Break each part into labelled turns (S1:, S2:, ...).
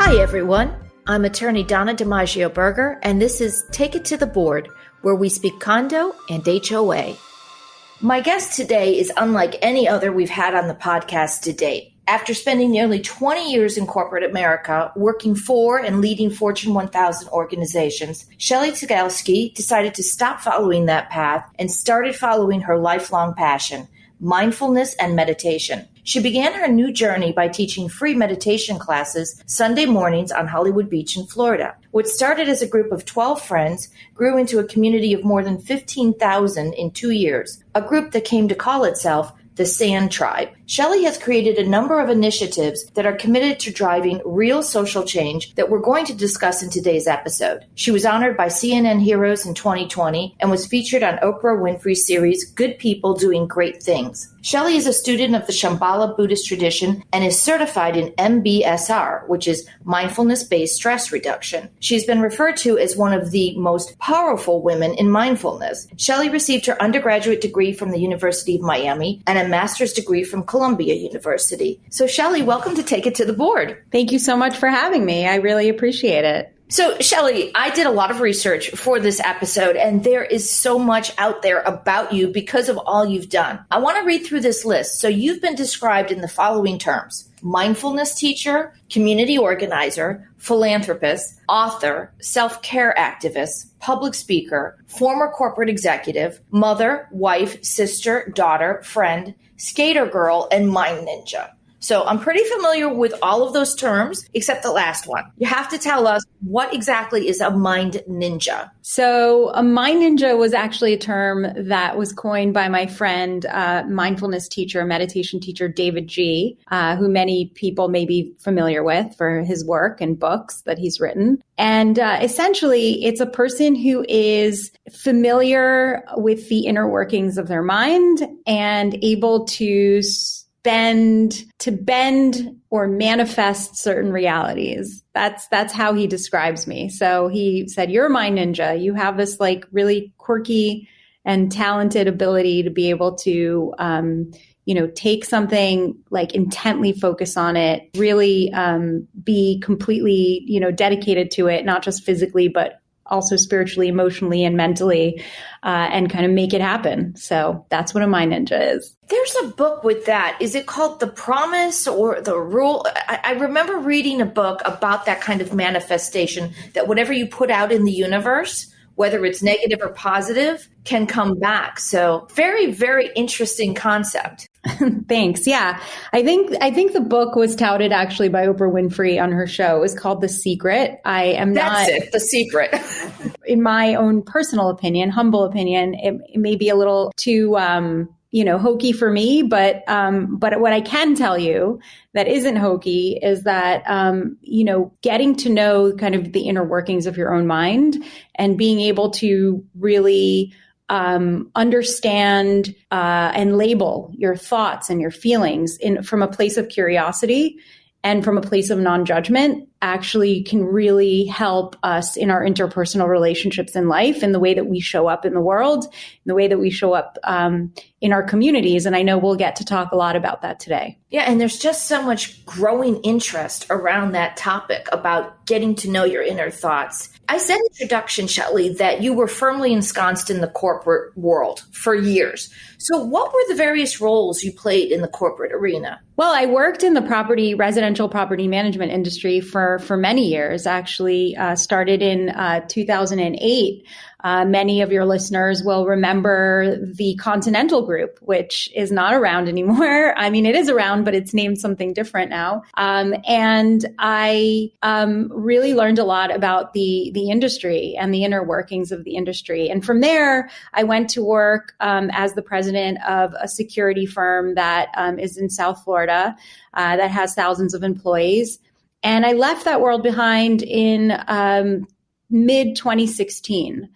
S1: Hi, everyone. I'm attorney Donna DiMaggio Berger, and this is Take It to the Board, where we speak condo and HOA. My guest today is unlike any other we've had on the podcast to date. After spending nearly 20 years in corporate America, working for and leading Fortune 1000 organizations, Shelly Tygielski decided to stop following that path and started following her lifelong passion, mindfulness and meditation. She began her new journey by teaching free meditation classes Sunday mornings on Hollywood Beach in Florida. What started as a group of 12 friends grew into a community of more than 15,000 in 2 years, a group that came to call itself the Sand Tribe. Shelley has created a number of initiatives that are committed to driving real social change that we're going to discuss in today's episode. She was honored by CNN Heroes in 2020 and was featured on Oprah Winfrey's series, Good People Doing Great Things. Shelley is a student of the Shambhala Buddhist tradition and is certified in MBSR, which is Mindfulness-Based Stress Reduction. She's been referred to as one of the most powerful women in mindfulness. Shelley received her undergraduate degree from the University of Miami and a master's degree from Columbia University. So Shelley, welcome to Take It to the Board.
S2: Thank you so much for having me. I really appreciate it.
S1: So, Shelley, I did a lot of research for this episode, and there is so much out there about you because of all you've done. I want to read through this list. So you've been described in the following terms: mindfulness teacher, community organizer, philanthropist, author, self-care activist, public speaker, former corporate executive, mother, wife, sister, daughter, friend, skater girl, and mind ninja. So I'm pretty familiar with all of those terms, except the last one. You have to tell us, what exactly is a mind ninja?
S2: So a mind ninja was actually a term that was coined by my friend, mindfulness teacher, meditation teacher, David G., who many people may be familiar with for his work and books that he's written. And essentially, it's a person who is familiar with the inner workings of their mind and able to bend or manifest certain realities. That's how he describes me. So he said, "You're a mind ninja. You have this like really quirky and talented ability to be able to, take something, like intently focus on it, really be completely, dedicated to it, not just physically, but also spiritually, emotionally, and mentally, and kind of make it happen." So that's what a mind ninja is.
S1: There's a book with that. Is it called The Promise or The Rule? I remember reading a book about that kind of manifestation, that whatever you put out in the universe, whether it's negative or positive, can come back. So very, very interesting concept.
S2: Thanks. Yeah. I think the book was touted actually by Oprah Winfrey on her show. It was called The Secret.
S1: That's it, The Secret.
S2: In my own personal opinion, humble opinion, it may be a little too, hokey for me, but what I can tell you that isn't hokey is that, getting to know kind of the inner workings of your own mind and being able to really understand and label your thoughts and your feelings from a place of curiosity and from a place of non-judgment actually can really help us in our interpersonal relationships in life, in the way that we show up in the world, in the way that we show up in our communities. And I know we'll get to talk a lot about that today.
S1: Yeah, and there's just so much growing interest around that topic about getting to know your inner thoughts. I said in the introduction, Shelley, that you were firmly ensconced in the corporate world for years. So what were the various roles you played in the corporate arena?
S2: Well, I worked in the residential property management industry for many years, actually started in 2008. Many of your listeners will remember the Continental Group, which is not around anymore. I mean, it is around, but it's named something different now. And I really learned a lot about the industry and the inner workings of the industry. And from there, I went to work as the president of a security firm that is in South Florida that has thousands of employees. And I left that world behind in mid-2016.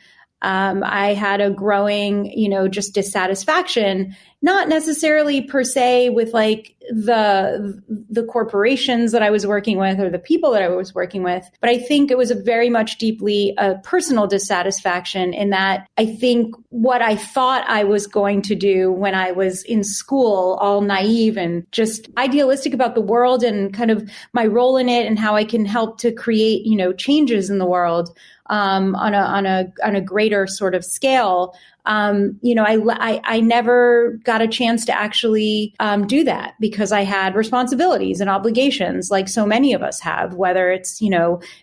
S2: I had a growing, just dissatisfaction, not necessarily per se with like the corporations that I was working with or the people that I was working with, but I think it was a very much deeply a personal dissatisfaction in that I think what I thought I was going to do when I was in school, all naive and just idealistic about the world and kind of my role in it and how I can help to create, changes in the world on a greater sort of scale. I never got a chance to actually do that because I had responsibilities and obligations like so many of us have, whether it's,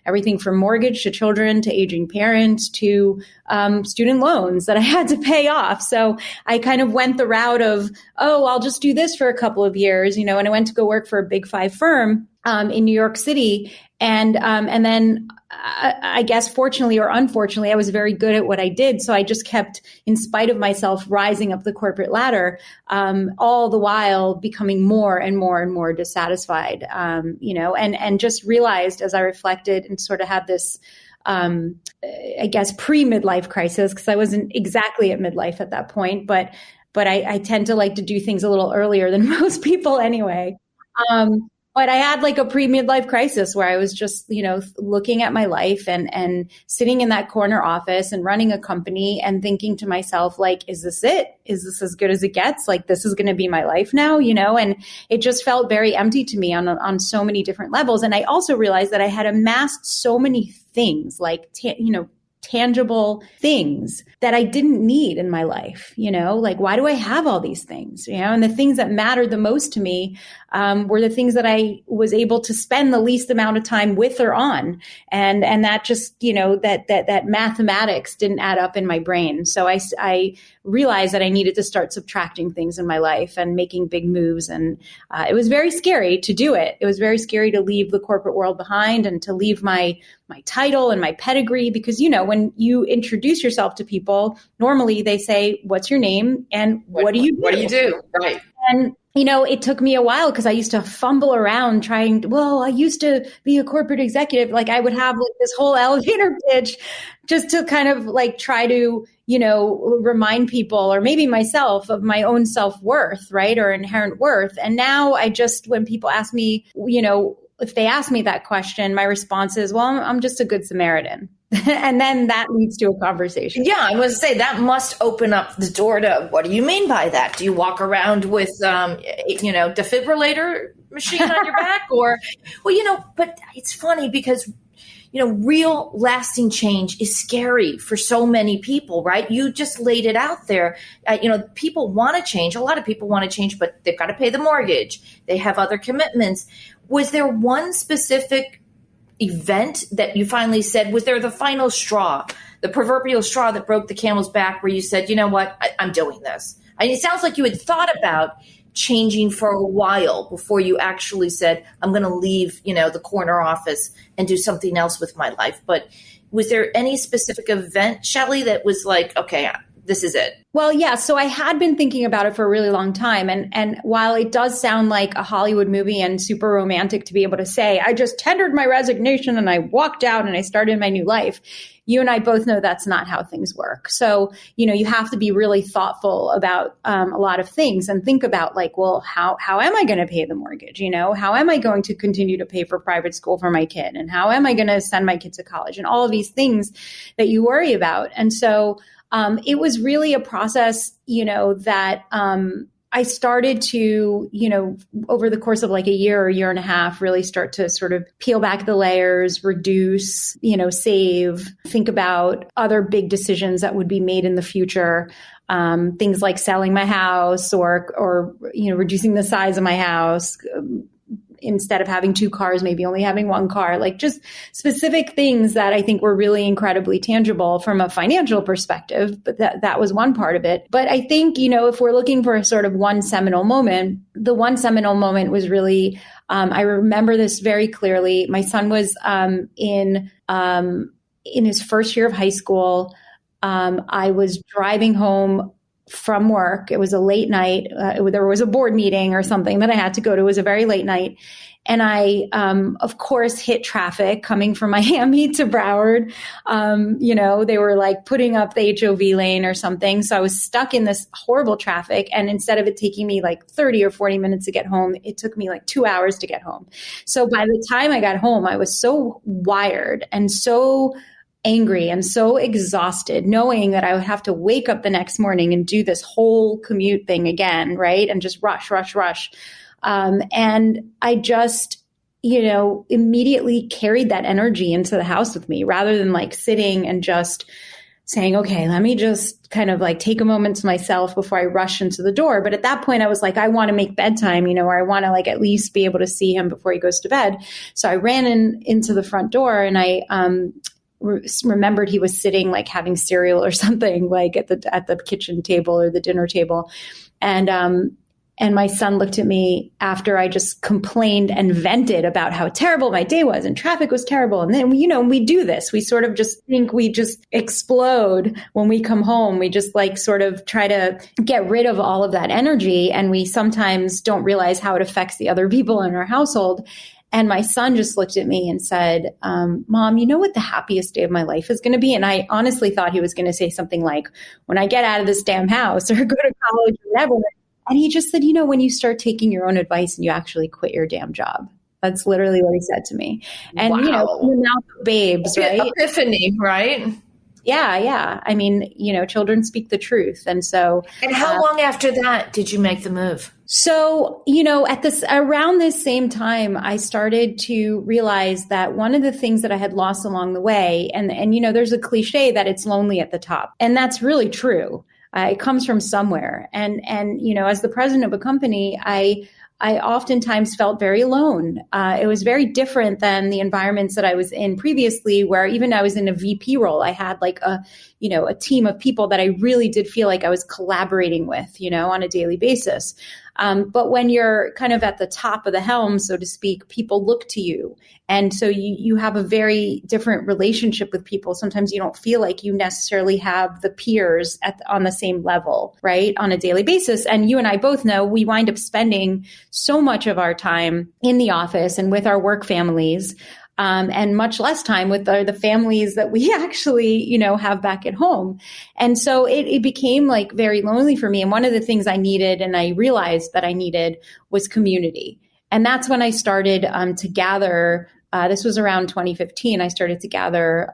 S2: everything from mortgage to children to aging parents to student loans that I had to pay off. So I kind of went the route of, I'll just do this for a couple of years, and I went to go work for a Big Five firm in New York City. And then I guess fortunately or unfortunately, I was very good at what I did. So I just kept, in spite of myself, rising up the corporate ladder, all the while becoming more and more and more dissatisfied, and just realized as I reflected and sort of had this, I guess, pre-midlife crisis, because I wasn't exactly at midlife at that point, but I tend to like to do things a little earlier than most people anyway. But I had like a pre-midlife crisis where I was just, looking at my life and sitting in that corner office and running a company and thinking to myself, like, is this it? Is this as good as it gets? Like, this is going to be my life now, and it just felt very empty to me on so many different levels. And I also realized that I had amassed so many things like, tangible things that I didn't need in my life, like, why do I have all these things, and the things that mattered the most to me were the things that I was able to spend the least amount of time with or on. And that just, that mathematics didn't add up in my brain. So I realized that I needed to start subtracting things in my life and making big moves. And it was very scary to do it. It was very scary to leave the corporate world behind and to leave my title and my pedigree, because, when you introduce yourself to people, normally they say, what's your name? And what do you do?
S1: What do you do? Right.
S2: And it took me a while because I used to fumble around I used to be a corporate executive. Like I would have like this whole elevator pitch just to kind of like try to, remind people or maybe myself of my own self-worth, right? Or inherent worth. And now when people ask me, if they ask me that question, my response is, well, I'm just a good Samaritan. And then that leads to a conversation.
S1: Yeah, I was going to say that must open up the door to, what do you mean by that? Do you walk around with, defibrillator machine on your back? Or, but it's funny because, real lasting change is scary for so many people, right? You just laid it out there. People want to change. A lot of people want to change, but they've got to pay the mortgage. They have other commitments. Was there one specific event that you finally said, was there the final straw, the proverbial straw that broke the camel's back, where you said, you know what, I'm doing this? And it sounds like you had thought about changing for a while before you actually said, I'm going to leave, the corner office and do something else with my life. But was there any specific event, Shelley, that was like, okay, this is it?
S2: Well, yeah. So I had been thinking about it for a really long time. And while it does sound like a Hollywood movie and super romantic to be able to say, I just tendered my resignation and I walked out and I started my new life, you and I both know that's not how things work. So, you have to be really thoughtful about a lot of things and think about like, well, how am I going to pay the mortgage? How am I going to continue to pay for private school for my kid? And how am I going to send my kid to college? And all of these things that you worry about. And so it was really a process, that I started to, over the course of like a year or year and a half, really start to sort of peel back the layers, reduce, save, think about other big decisions that would be made in the future. Things like selling my house or reducing the size of my house. Instead of having 2 cars, maybe only having 1 car, like just specific things that I think were really incredibly tangible from a financial perspective. But that was one part of it. But I think, if we're looking for a sort of one seminal moment, the one seminal moment was really, I remember this very clearly. My son was in his first year of high school. I was driving home from work. It was a late night. There was a board meeting or something that I had to go to. It was a very late night. And I, of course, hit traffic coming from Miami to Broward. They were like putting up the HOV lane or something. So I was stuck in this horrible traffic. And instead of it taking me like 30 or 40 minutes to get home, it took me like 2 hours to get home. So by the time I got home, I was so wired and so angry and so exhausted, knowing that I would have to wake up the next morning and do this whole commute thing again, right? And just rush. And I just, immediately carried that energy into the house with me rather than like sitting and just saying, okay, let me just kind of like take a moment to myself before I rush into the door. But at that point I was like, I want to make bedtime, or I want to like at least be able to see him before he goes to bed. So I ran into the front door and I, remembered he was sitting like having cereal or something like at the kitchen table or the dinner table. And my son looked at me after I just complained and vented about how terrible my day was and traffic was terrible. And then, we do this. We sort of just think we just explode when we come home. We just like sort of try to get rid of all of that energy. And we sometimes don't realize how it affects the other people in our household. And my son just looked at me and said, Mom, you know what the happiest day of my life is going to be? And I honestly thought he was going to say something like, when I get out of this damn house or go to college or whatever. And he just said, when you start taking your own advice and you actually quit your damn job. That's literally what he said to me. And,
S1: wow.
S2: The mouth of babes, right?
S1: Epiphany, right?
S2: Yeah. I mean, children speak the truth. And so.
S1: And how long after that did you make the move?
S2: So, around this same time, I started to realize that one of the things that I had lost along the way, and there's a cliche that it's lonely at the top. And that's really true. It comes from somewhere. And as the president of a company, I oftentimes felt very alone. It was very different than the environments that I was in previously, where even I was in a VP role, I had like a team of people that I really did feel like I was collaborating with, on a daily basis. But when you're kind of at the top of the helm, so to speak, people look to you. And so you have a very different relationship with people. Sometimes you don't feel like you necessarily have the peers on the same level, right, on a daily basis. And you and I both know we wind up spending so much of our time in the office and with our work families, and much less time with the families that we actually, have back at home. And so it became like very lonely for me. And one of the things I needed and I realized that I needed was community. And that's when I started to gather, this was around 2015, I started to gather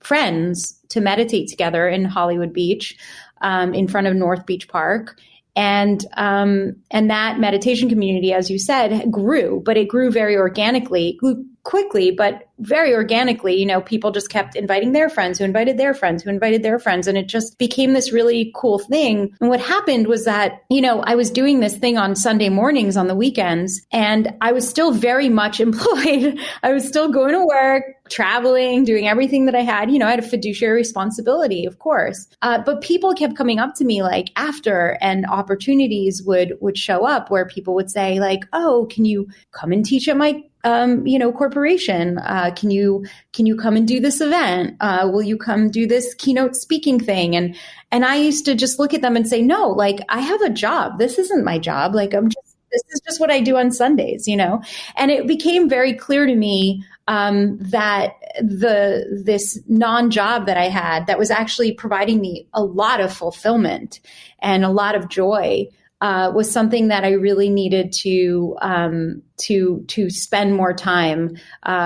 S2: friends to meditate together in Hollywood Beach, in front of North Beach Park. And that meditation community, as you said, grew, but it grew very organically, grew quickly, but very organically. People just kept inviting their friends who invited their friends who invited their friends. And it just became this really cool thing. And what happened was that, I was doing this thing on Sunday mornings on the weekends, and I was still very much employed. I was still going to work, traveling, doing everything that I had. I had a fiduciary responsibility, of course. But people kept coming up to me like after, and opportunities would show up where people would say like, oh, can you come and teach at my corporation? Can you come and do this event? Will you come do this keynote speaking thing? And I used to just look at them and say, no, like I have a job. This isn't my job. Like this is just what I do on Sundays, And it became very clear to me that this non-job that I had that was actually providing me a lot of fulfillment and a lot of joy was something that I really needed to spend more time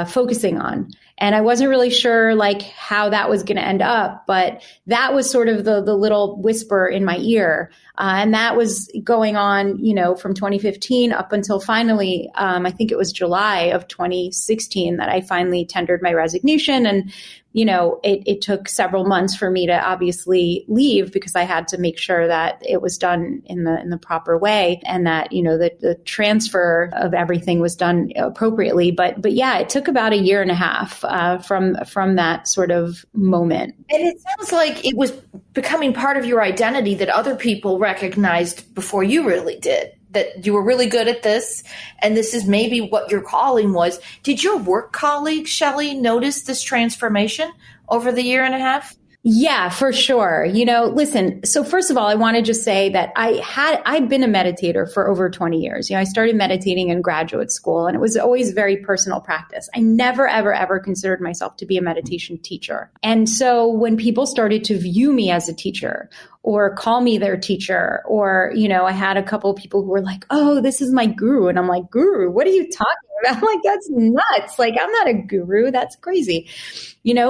S2: focusing on. And I wasn't really sure like how that was going to end up, but that was sort of the little whisper in my ear. And that was going on, from 2015 up until finally, I think it was July of 2016 that I finally tendered my resignation. And, it took several months for me to obviously leave because I had to make sure that it was done in the proper way and that, the transfer of everything was done appropriately. But yeah, it took about a year and a half from that sort of moment.
S1: And it sounds like it was becoming part of your identity that other people recognized before you really did, that you were really good at this, and this is maybe what your calling was. Did your work colleague, Shelley, notice this transformation over the year and a half?
S2: Yeah, for sure. Listen, so first of all, I want to just say that I'd been a meditator for over 20 years. I started meditating in graduate school, and it was always very personal practice. I never, ever, ever considered myself to be a meditation teacher. And so when people started to view me as a teacher or call me their teacher, or, I had a couple of people who were like, oh, this is my guru. And I'm like, guru, what are you talking about? Like, that's nuts. Like, I'm not a guru. That's crazy.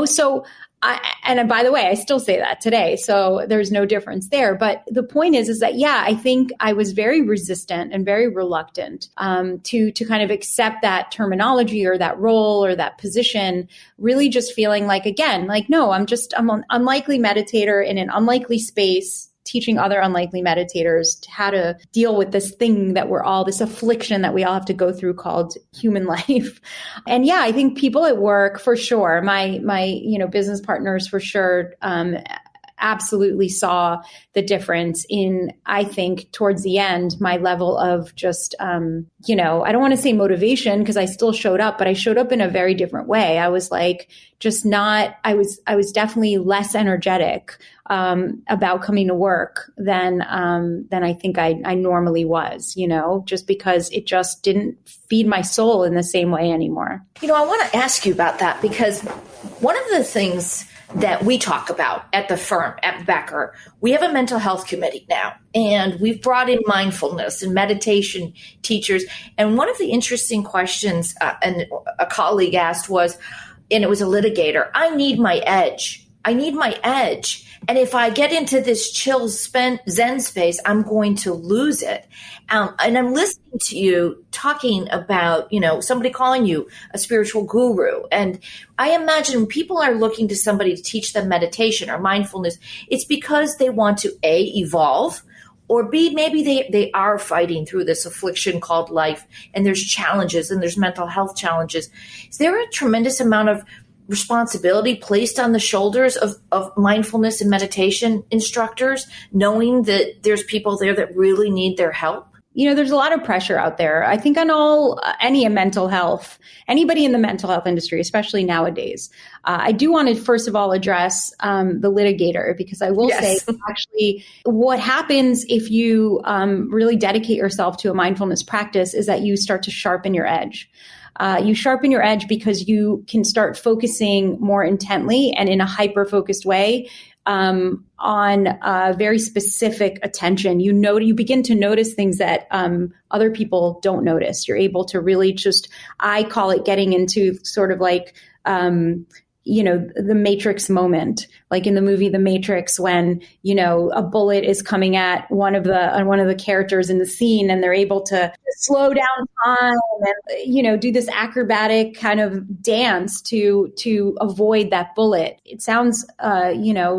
S2: So and by the way, I still say that today. So there's no difference there. But the point is that, yeah, I think I was very resistant and very reluctant to kind of accept that terminology or that role or that position, really just feeling like, again, like, no, I'm an unlikely meditator in an unlikely space, teaching other unlikely meditators how to deal with this thing this affliction that we all have to go through called human life. And yeah, I think people at work, for sure, my business partners, for sure, absolutely saw the difference in, I think, towards the end, my level of just, I don't want to say motivation, because I still showed up, but I showed up in a very different way. I was like, I was definitely less energetic about coming to work than I think I normally was, just because it just didn't feed my soul in the same way anymore.
S1: I want to ask you about that, because one of the things that we talk about at the firm, at Becker, we have a mental health committee now, and we've brought in mindfulness and meditation teachers. And one of the interesting questions and a colleague asked was, and it was a litigator, I need my edge. And if I get into this chill Zen space, I'm going to lose it. And I'm listening to you talking about, somebody calling you a spiritual guru. And I imagine people are looking to somebody to teach them meditation or mindfulness. It's because they want to, A, evolve, or B, maybe they are fighting through this affliction called life, and there's challenges and there's mental health challenges. Is there a tremendous amount of responsibility placed on the shoulders of mindfulness and meditation instructors, knowing that there's people there that really need their help?
S2: There's a lot of pressure out there. I think on anybody in the mental health industry, especially nowadays. I do want to, first of all, address the litigator, because I will say, actually, what happens if you really dedicate yourself to a mindfulness practice is that you start to sharpen your edge. You sharpen your edge because you can start focusing more intently and in a hyper-focused way on very specific attention. You begin to notice things that other people don't notice. You're able to really I call it getting into sort of like, the Matrix moment, like in the movie The Matrix, when, a bullet is coming at one of the characters in the scene, and they're able to slow down time and, do this acrobatic kind of dance to avoid that bullet. It sounds,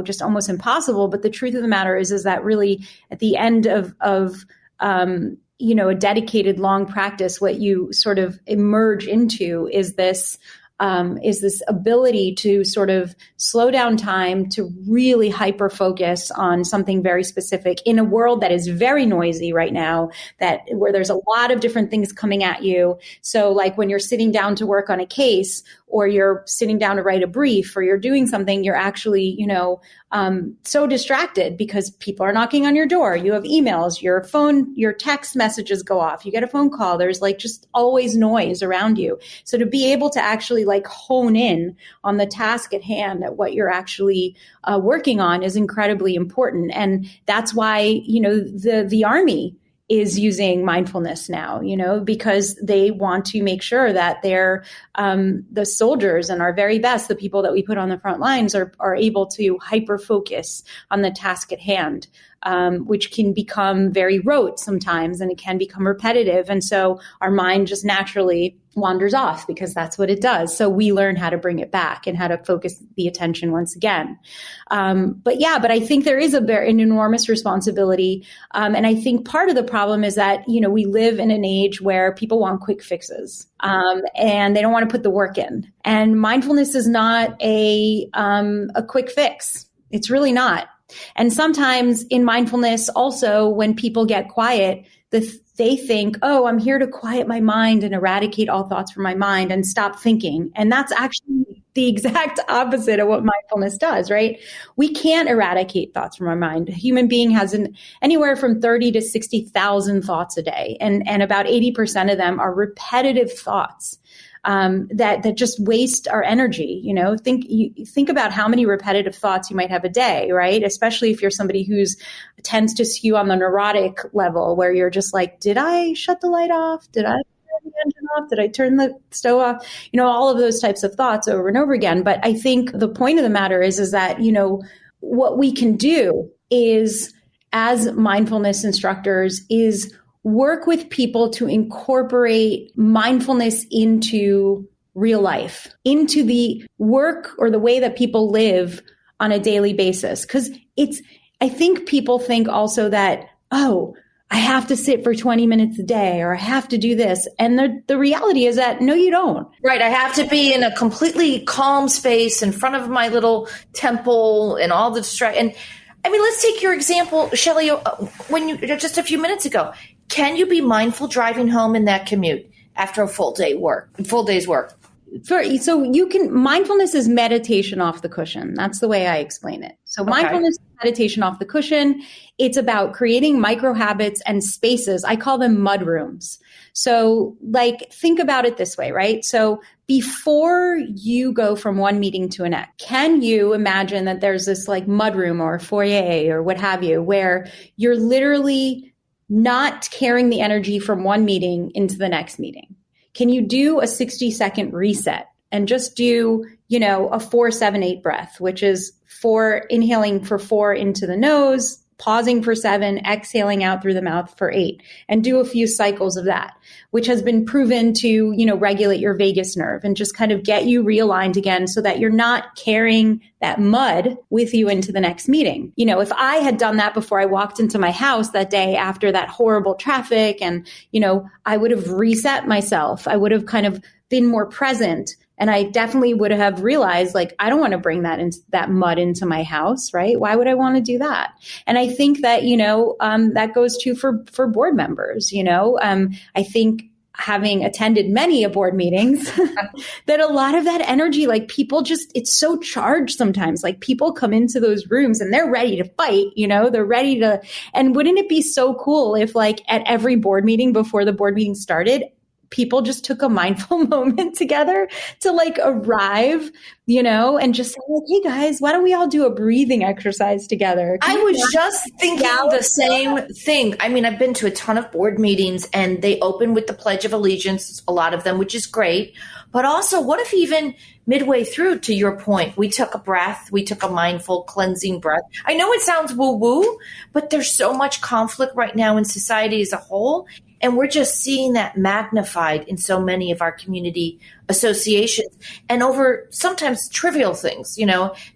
S2: just almost impossible, but the truth of the matter is that really at the end of a dedicated long practice, what you sort of emerge into is this ability to sort of slow down time, to really hyper focus on something very specific in a world that is very noisy right now, where there's a lot of different things coming at you. So like when you're sitting down to work on a case, or you're sitting down to write a brief, or you're doing something, you're actually, so distracted because people are knocking on your door. You have emails, your text messages go off. You get a phone call. There's like just always noise around you. So to be able to actually like hone in on the task at hand, at what you're actually working on, is incredibly important. And that's why, the Army is using mindfulness now, because they want to make sure that they're the soldiers and our very best, the people that we put on the front lines, are able to hyper focus on the task at hand, which can become very rote sometimes, and it can become repetitive. And so our mind just naturally wanders off, because that's what it does. So we learn how to bring it back and how to focus the attention once again. But I think there is an enormous responsibility. And I think part of the problem is that, we live in an age where people want quick fixes, and they don't want to put the work in. And mindfulness is not a quick fix. It's really not. And sometimes in mindfulness also, when people get quiet, they think, oh, I'm here to quiet my mind and eradicate all thoughts from my mind and stop thinking. And that's the exact opposite of what mindfulness does, right? We can't eradicate thoughts from our mind. A human being has anywhere from 30 to 60,000 thoughts a day. And about 80% of them are repetitive thoughts. That just waste our energy. Think about how many repetitive thoughts you might have a day, right? Especially if you're somebody who's tends to skew on the neurotic level, where you're just like, did I shut the light off? Did I turn the engine off? Did I turn the stove off? All of those types of thoughts over and over again. But I think the point of the matter is that, what we can do is, as mindfulness instructors, is work with people to incorporate mindfulness into real life, into the work or the way that people live on a daily basis. Because I think people think also that, oh, I have to sit for 20 minutes a day, or I have to do this. And the reality is that, no, you don't.
S1: Right. I have to be in a completely calm space in front of my little temple and all the distraction. Let's take your example, Shelley, when you just a few minutes ago. Can you be mindful driving home in that commute after a full day's work?
S2: Mindfulness is meditation off the cushion. That's the way I explain it. So mindfulness is meditation off the cushion. It's about creating micro habits and spaces. I call them mud rooms. So think about it this way, right? So before you go from one meeting to the next, can you imagine that there's this mud room or foyer or what have you, where you're literally not carrying the energy from one meeting into the next meeting? Can you do a 60-second reset and just do, a 4-7-8 breath, which is 4 inhaling for 4 into the nose, pausing for 7, exhaling out through the mouth for 8, and do a few cycles of that, which has been proven to, regulate your vagus nerve and just kind of get you realigned again so that you're not carrying that mud with you into the next meeting. If I had done that before I walked into my house that day after that horrible traffic, and, I would have reset myself. I would have kind of been more present. And I definitely would have realized, I don't want to bring that mud into my house, right? Why would I want to do that? And I think that, that goes too for board members. I think, having attended many board meetings, that a lot of that energy, people it's so charged sometimes. People come into those rooms and they're ready to fight, they're ready to, and wouldn't it be so cool if at every board meeting before the board meeting started, people just took a mindful moment together to arrive, and just say, hey guys, why don't we all do a breathing exercise together?
S1: I was just thinking the same thing. I've been to a ton of board meetings and they open with the Pledge of Allegiance, a lot of them, which is great. But also, what if even midway through, to your point, we took a breath, we took a mindful cleansing breath. I know it sounds woo-woo, but there's so much conflict right now in society as a whole. And we're just seeing that magnified in so many of our community associations and over sometimes trivial things,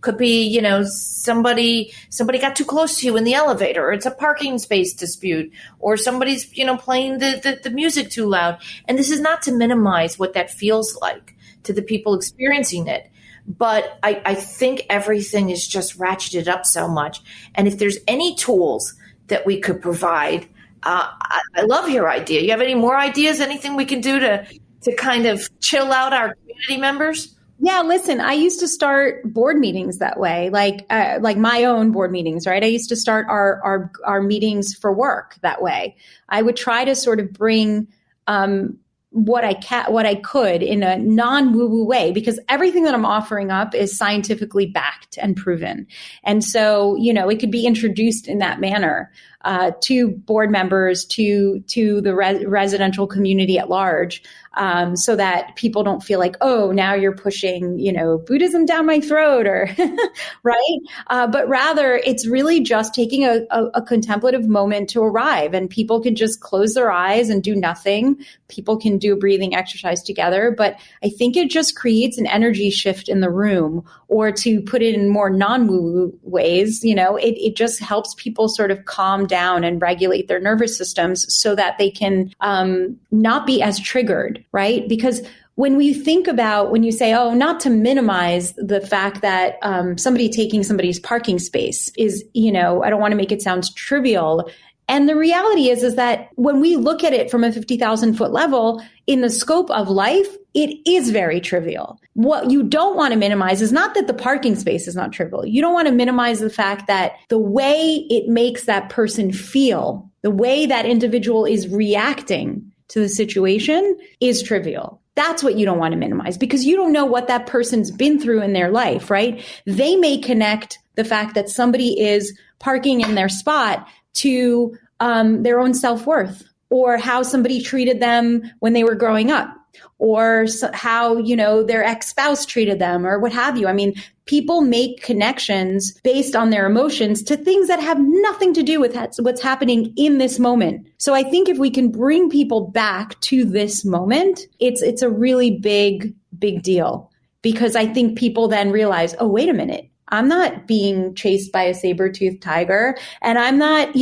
S1: could be, somebody got too close to you in the elevator, or it's a parking space dispute, or somebody's, playing the music too loud. And this is not to minimize what that feels like to the people experiencing it. But I think everything is just ratcheted up so much. And if there's any tools that we could provide, I love your idea. You have any more ideas? Anything we can do to kind of chill out our community members?
S2: Yeah, listen, I used to start board meetings that way, like my own board meetings, right? I used to start our meetings for work that way. I would try to sort of bring what I could in a non-woo-woo way, because everything that I'm offering up is scientifically backed and proven. And so, it could be introduced in that manner to board members, to the residential community at large, so that people don't feel like, oh, now you're pushing, Buddhism down my throat, or right. But rather, it's really just taking a contemplative moment to arrive, and people can just close their eyes and do nothing. People can do a breathing exercise together, but I think it just creates an energy shift in the room, or to put it in more non-woo ways, it just helps people sort of calm down and regulate their nervous systems so that they can not be as triggered, right? Because when you say, oh, not to minimize the fact that somebody taking somebody's parking space is, I don't want to make it sound trivial. And the reality is that when we look at it from a 50,000 foot level in the scope of life, it is very trivial. What you don't want to minimize is not that the parking space is not trivial. You don't want to minimize the fact that the way it makes that person feel, the way that individual is reacting to the situation is trivial. That's what you don't want to minimize, because you don't know what that person's been through in their life, right? They may connect the fact that somebody is parking in their spot to their own self-worth, or how somebody treated them when they were growing up, or how, their ex-spouse treated them, or what have you. I mean, people make connections based on their emotions to things that have nothing to do with what's happening in this moment. So I think if we can bring people back to this moment, it's a really big deal, because I think people then realize, oh, wait a minute. I'm not being chased by a saber-toothed tiger, and I'm not,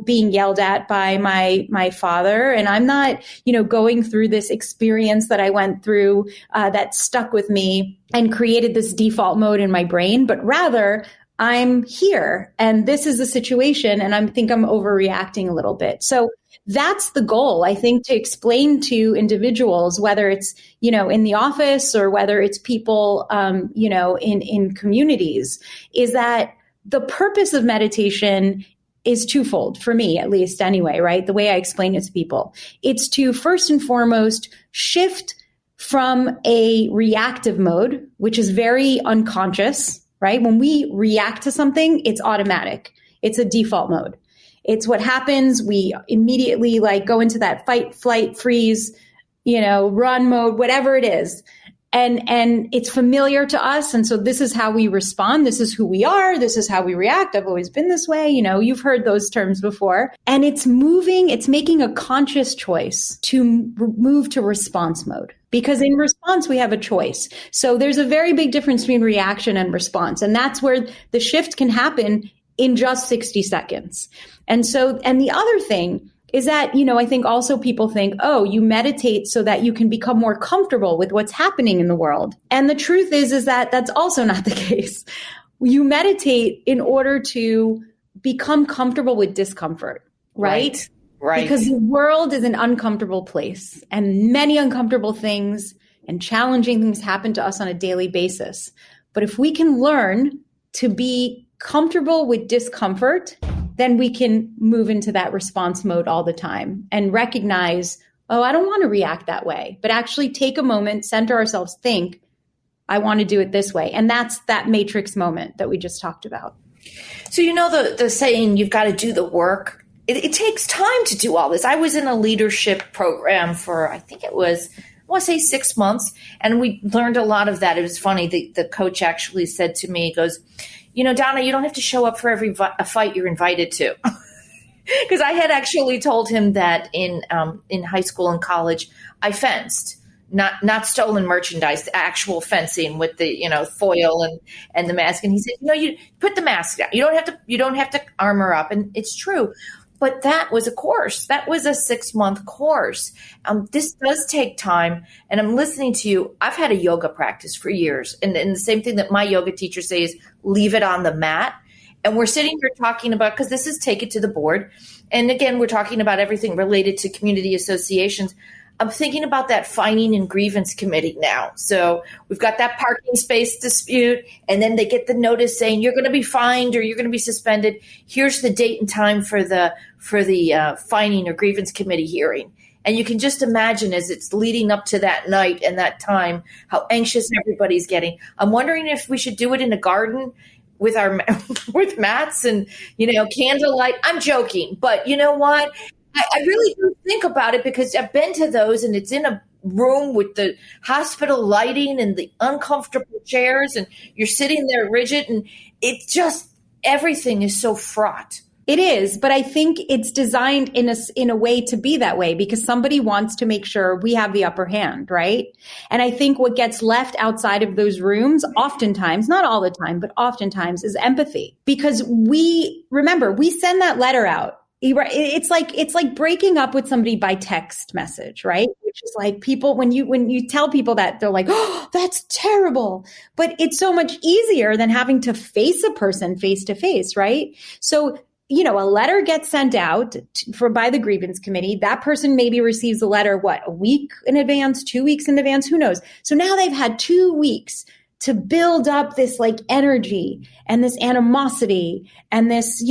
S2: being yelled at by my father, and I'm not, going through this experience that I went through that stuck with me and created this default mode in my brain, but rather I'm here and this is the situation, and I think I'm overreacting a little bit. So that's the goal, I think, to explain to individuals, whether it's, in the office or whether it's people, in communities, is that the purpose of meditation is twofold, for me, at least anyway, right? The way I explain it to people. It's to first and foremost shift from a reactive mode, which is very unconscious, right? When we react to something, it's automatic. It's a default mode. It's what happens. We immediately go into that fight, flight, freeze, run mode, whatever it is. And it's familiar to us. And so this is how we respond. This is who we are. This is how we react. I've always been this way. You've heard those terms before. And it's making a conscious choice to move to response mode. Because in response, we have a choice. So there's a very big difference between reaction and response. And that's where the shift can happen in just 60 seconds. And the other thing is that, I think also people think, oh, you meditate so that you can become more comfortable with what's happening in the world. And the truth is that that's also not the case. You meditate in order to become comfortable with discomfort, right? Right. Because the world is an uncomfortable place, and many uncomfortable things and challenging things happen to us on a daily basis. But if we can learn to be comfortable with discomfort, then we can move into that response mode all the time and recognize, oh, I don't want to react that way, but actually take a moment, center ourselves, think, I want to do it this way. And that's that matrix moment that we just talked about.
S1: So, the saying, you've got to do the work. It takes time to do all this. I was in a leadership program for, I think it was, I want to say 6 months. And we learned a lot of that. It was funny. The coach actually said to me, he goes, Donna, you don't have to show up for every fight you're invited to. Because I had actually told him that in high school and college, I fenced, not stolen merchandise, actual fencing with the, foil and the mask. And he said, you put the mask down. You don't have to armor up. And it's true. But that was a course. That was a 6-month course. This does take time. And I'm listening to you. I've had a yoga practice for years. And the same thing that my yoga teacher says, leave it on the mat. And we're sitting here talking about, because this is Take It to the Board. And again, we're talking about everything related to community associations. I'm thinking about that fining and grievance committee now. So we've got that parking space dispute, and then they get the notice saying you're going to be fined or you're going to be suspended. Here's the date and time for the fining or grievance committee hearing. And you can just imagine, as it's leading up to that night and that time, how anxious everybody's getting. I'm wondering if we should do it in a garden with with mats and, candlelight. I'm joking, but you know what? I really do think about it, because I've been to those, and it's in a room with the hospital lighting and the uncomfortable chairs, and you're sitting there rigid, and it just, everything is so fraught.
S2: It is, but I think it's designed in a way to be that way, because somebody wants to make sure we have the upper hand, right? And I think what gets left outside of those rooms, oftentimes, not all the time, but oftentimes, is empathy. Because we send that letter out. It's like breaking up with somebody by text message, right? Which is like, people, when you tell people that, they're like, oh, that's terrible. But it's so much easier than having to face a person face to face, right? So a letter gets sent out by the grievance committee. That person maybe receives a letter, a week in advance, 2 weeks in advance, who knows? So now they've had 2 weeks to build up this energy and this animosity and this,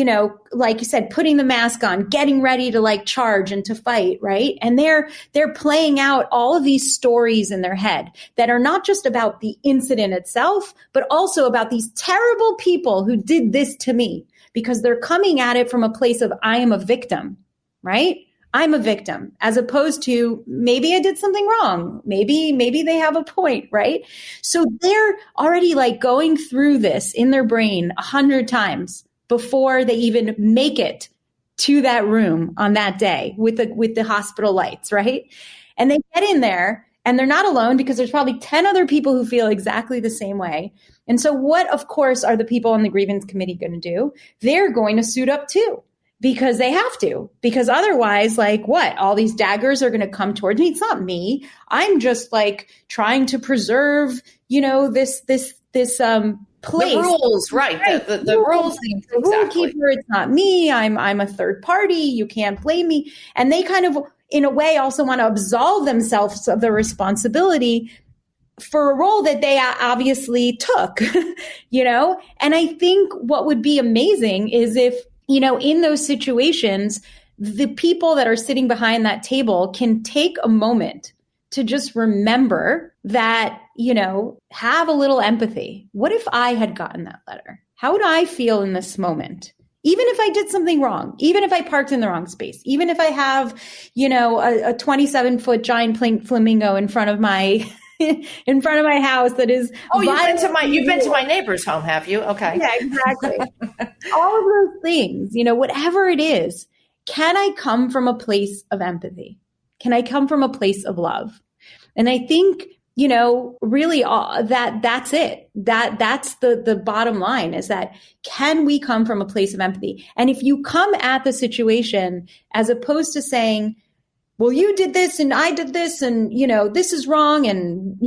S2: like you said, putting the mask on, getting ready to charge and to fight, right? And they're playing out all of these stories in their head that are not just about the incident itself, but also about these terrible people who did this to me, because they're coming at it from a place of, I am a victim, right? I'm a victim, as opposed to maybe I did something wrong. Maybe they have a point, right? So they're already going through this in their brain 100 times before they even make it to that room on that day with the hospital lights, right? And they get in there and they're not alone, because there's probably 10 other people who feel exactly the same way. And so what, of course, are the people on the grievance committee going to do? They're going to suit up too. Because they have to, because otherwise, all these daggers are going to come towards me. It's not me. I'm just trying to preserve, this place.
S1: The rules, right? The rules.
S2: The rule keeper. It's not me. I'm a third party. You can't blame me. And they kind of, in a way, also want to absolve themselves of the responsibility for a role that they obviously took, And I think what would be amazing is if, in those situations, the people that are sitting behind that table can take a moment to just remember that, have a little empathy. What if I had gotten that letter? How would I feel in this moment? Even if I did something wrong, even if I parked in the wrong space, even if I have, a 27-foot giant flamingo in front of my house that is.
S1: Oh, you've been to my neighbor's home, have you? Okay.
S2: Yeah, exactly. All of those things, whatever it is, can I come from a place of empathy? Can I come from a place of love? And I think, really that's it. That's the bottom line, is that, can we come from a place of empathy? And if you come at the situation as opposed to saying, well, you did this and I did this and, this is wrong, and,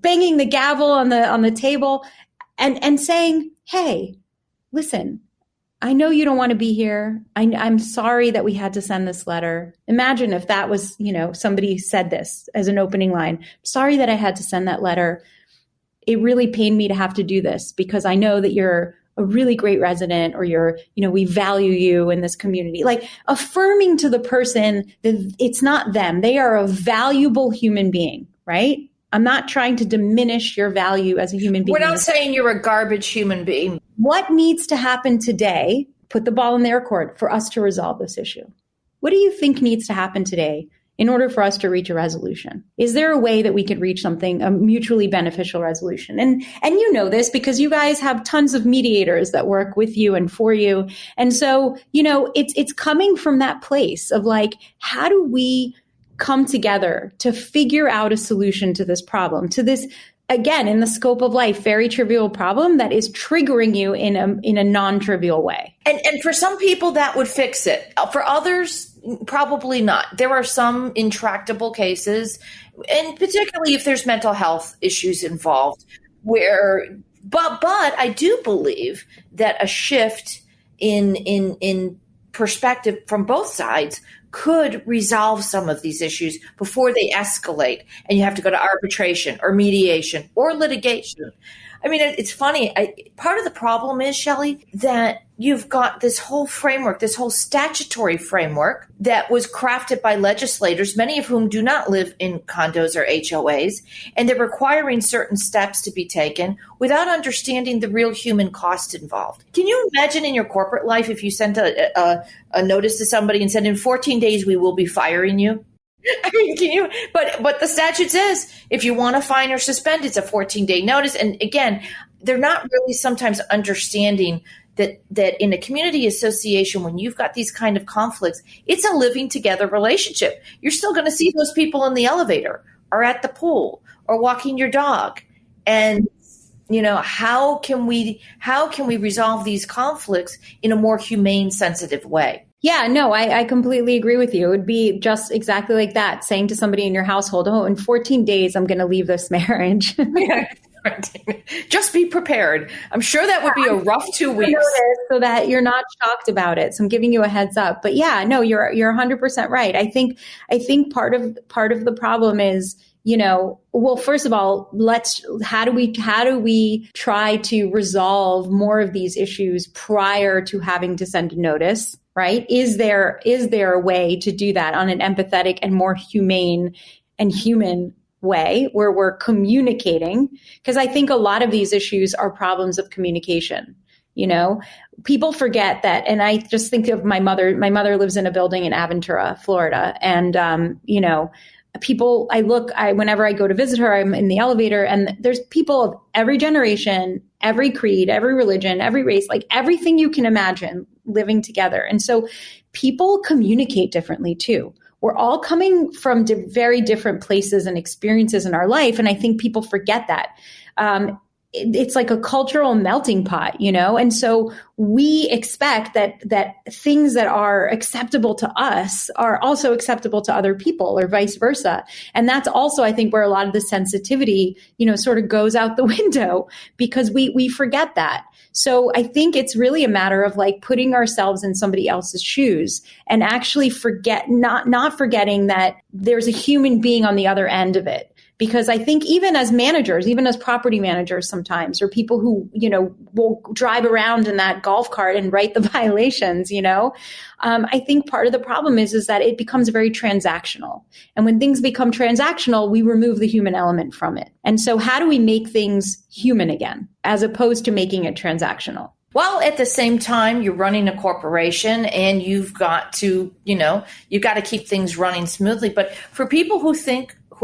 S2: banging the gavel on the table and saying, hey, listen, I know you don't want to be here. I'm sorry that we had to send this letter. Imagine if that was, somebody said this as an opening line. Sorry that I had to send that letter. It really pained me to have to do this, because I know that you're a really great resident, or we value you in this community. Affirming to the person that it's not them. They are a valuable human being, right? I'm not trying to diminish your value as a human being.
S1: We're not saying you're a garbage human being.
S2: What needs to happen today, put the ball in their court, for us to resolve this issue? What do you think needs to happen today in order for us to reach a resolution? Is there a way that we could reach a mutually beneficial resolution? And this because you guys have tons of mediators that work with you and for you. And so, it's coming from that place of how do we come together to figure out a solution to this problem, to this, again, in the scope of life, very trivial problem that is triggering you in a non-trivial way.
S1: And for some people that would fix it. For others, probably not. There are some intractable cases, and particularly if there's mental health issues involved, but I do believe that a shift in perspective from both sides could resolve some of these issues before they escalate and you have to go to arbitration or mediation or litigation. I mean, it's funny. Part of the problem is, Shelley, that you've got this whole framework, this whole statutory framework that was crafted by legislators, many of whom do not live in condos or HOAs, and they're requiring certain steps to be taken without understanding the real human cost involved. Can you imagine in your corporate life if you sent a notice to somebody and said, in 14 days, we will be firing you? I mean, can you? But the statute says if you want to fine or suspend, it's a 14-day notice. And again, they're not really sometimes understanding that in a community association, when you've got these kind of conflicts, it's a living together relationship. You're still going to see those people in the elevator or at the pool or walking your dog. And how can we resolve these conflicts in a more humane, sensitive way?
S2: Yeah, no, I completely agree with you. It would be just exactly like that, saying to somebody in your household, oh, in 14 days, I'm going to leave this marriage.
S1: Just be prepared. I'm sure that would be a rough 2 weeks.
S2: So that you're not shocked about it. So I'm giving you a heads up. But yeah, no, you're 100% right. I think part of the problem is, well, first of all, how do we try to resolve more of these issues prior to having to send a notice, right? Is there a way to do that on an empathetic and more humane and human way where we're communicating? Because I think a lot of these issues are problems of communication. People forget that. And I just think of my mother. My mother lives in a building in Aventura, Florida. And, whenever I go to visit her, I'm in the elevator and there's people of every generation, every creed, every religion, every race, like everything you can imagine living together. And so people communicate differently too. We're all coming from very different places and experiences in our life. And I think people forget that. It's like a cultural melting pot, and so we expect that things that are acceptable to us are also acceptable to other people or vice versa. And that's also, I think, where a lot of the sensitivity, sort of goes out the window because we forget that. So I think it's really a matter of like putting ourselves in somebody else's shoes and actually not forgetting that there's a human being on the other end of it. Because I think even as managers, even as property managers sometimes, or people who, will drive around in that golf cart and write the violations, I think part of the problem is that it becomes very transactional. And when things become transactional, we remove the human element from it. And so how do we make things human again, as opposed to making it transactional?
S1: Well, at the same time, you're running a corporation and you've got to, you've got to keep things running smoothly. But for people who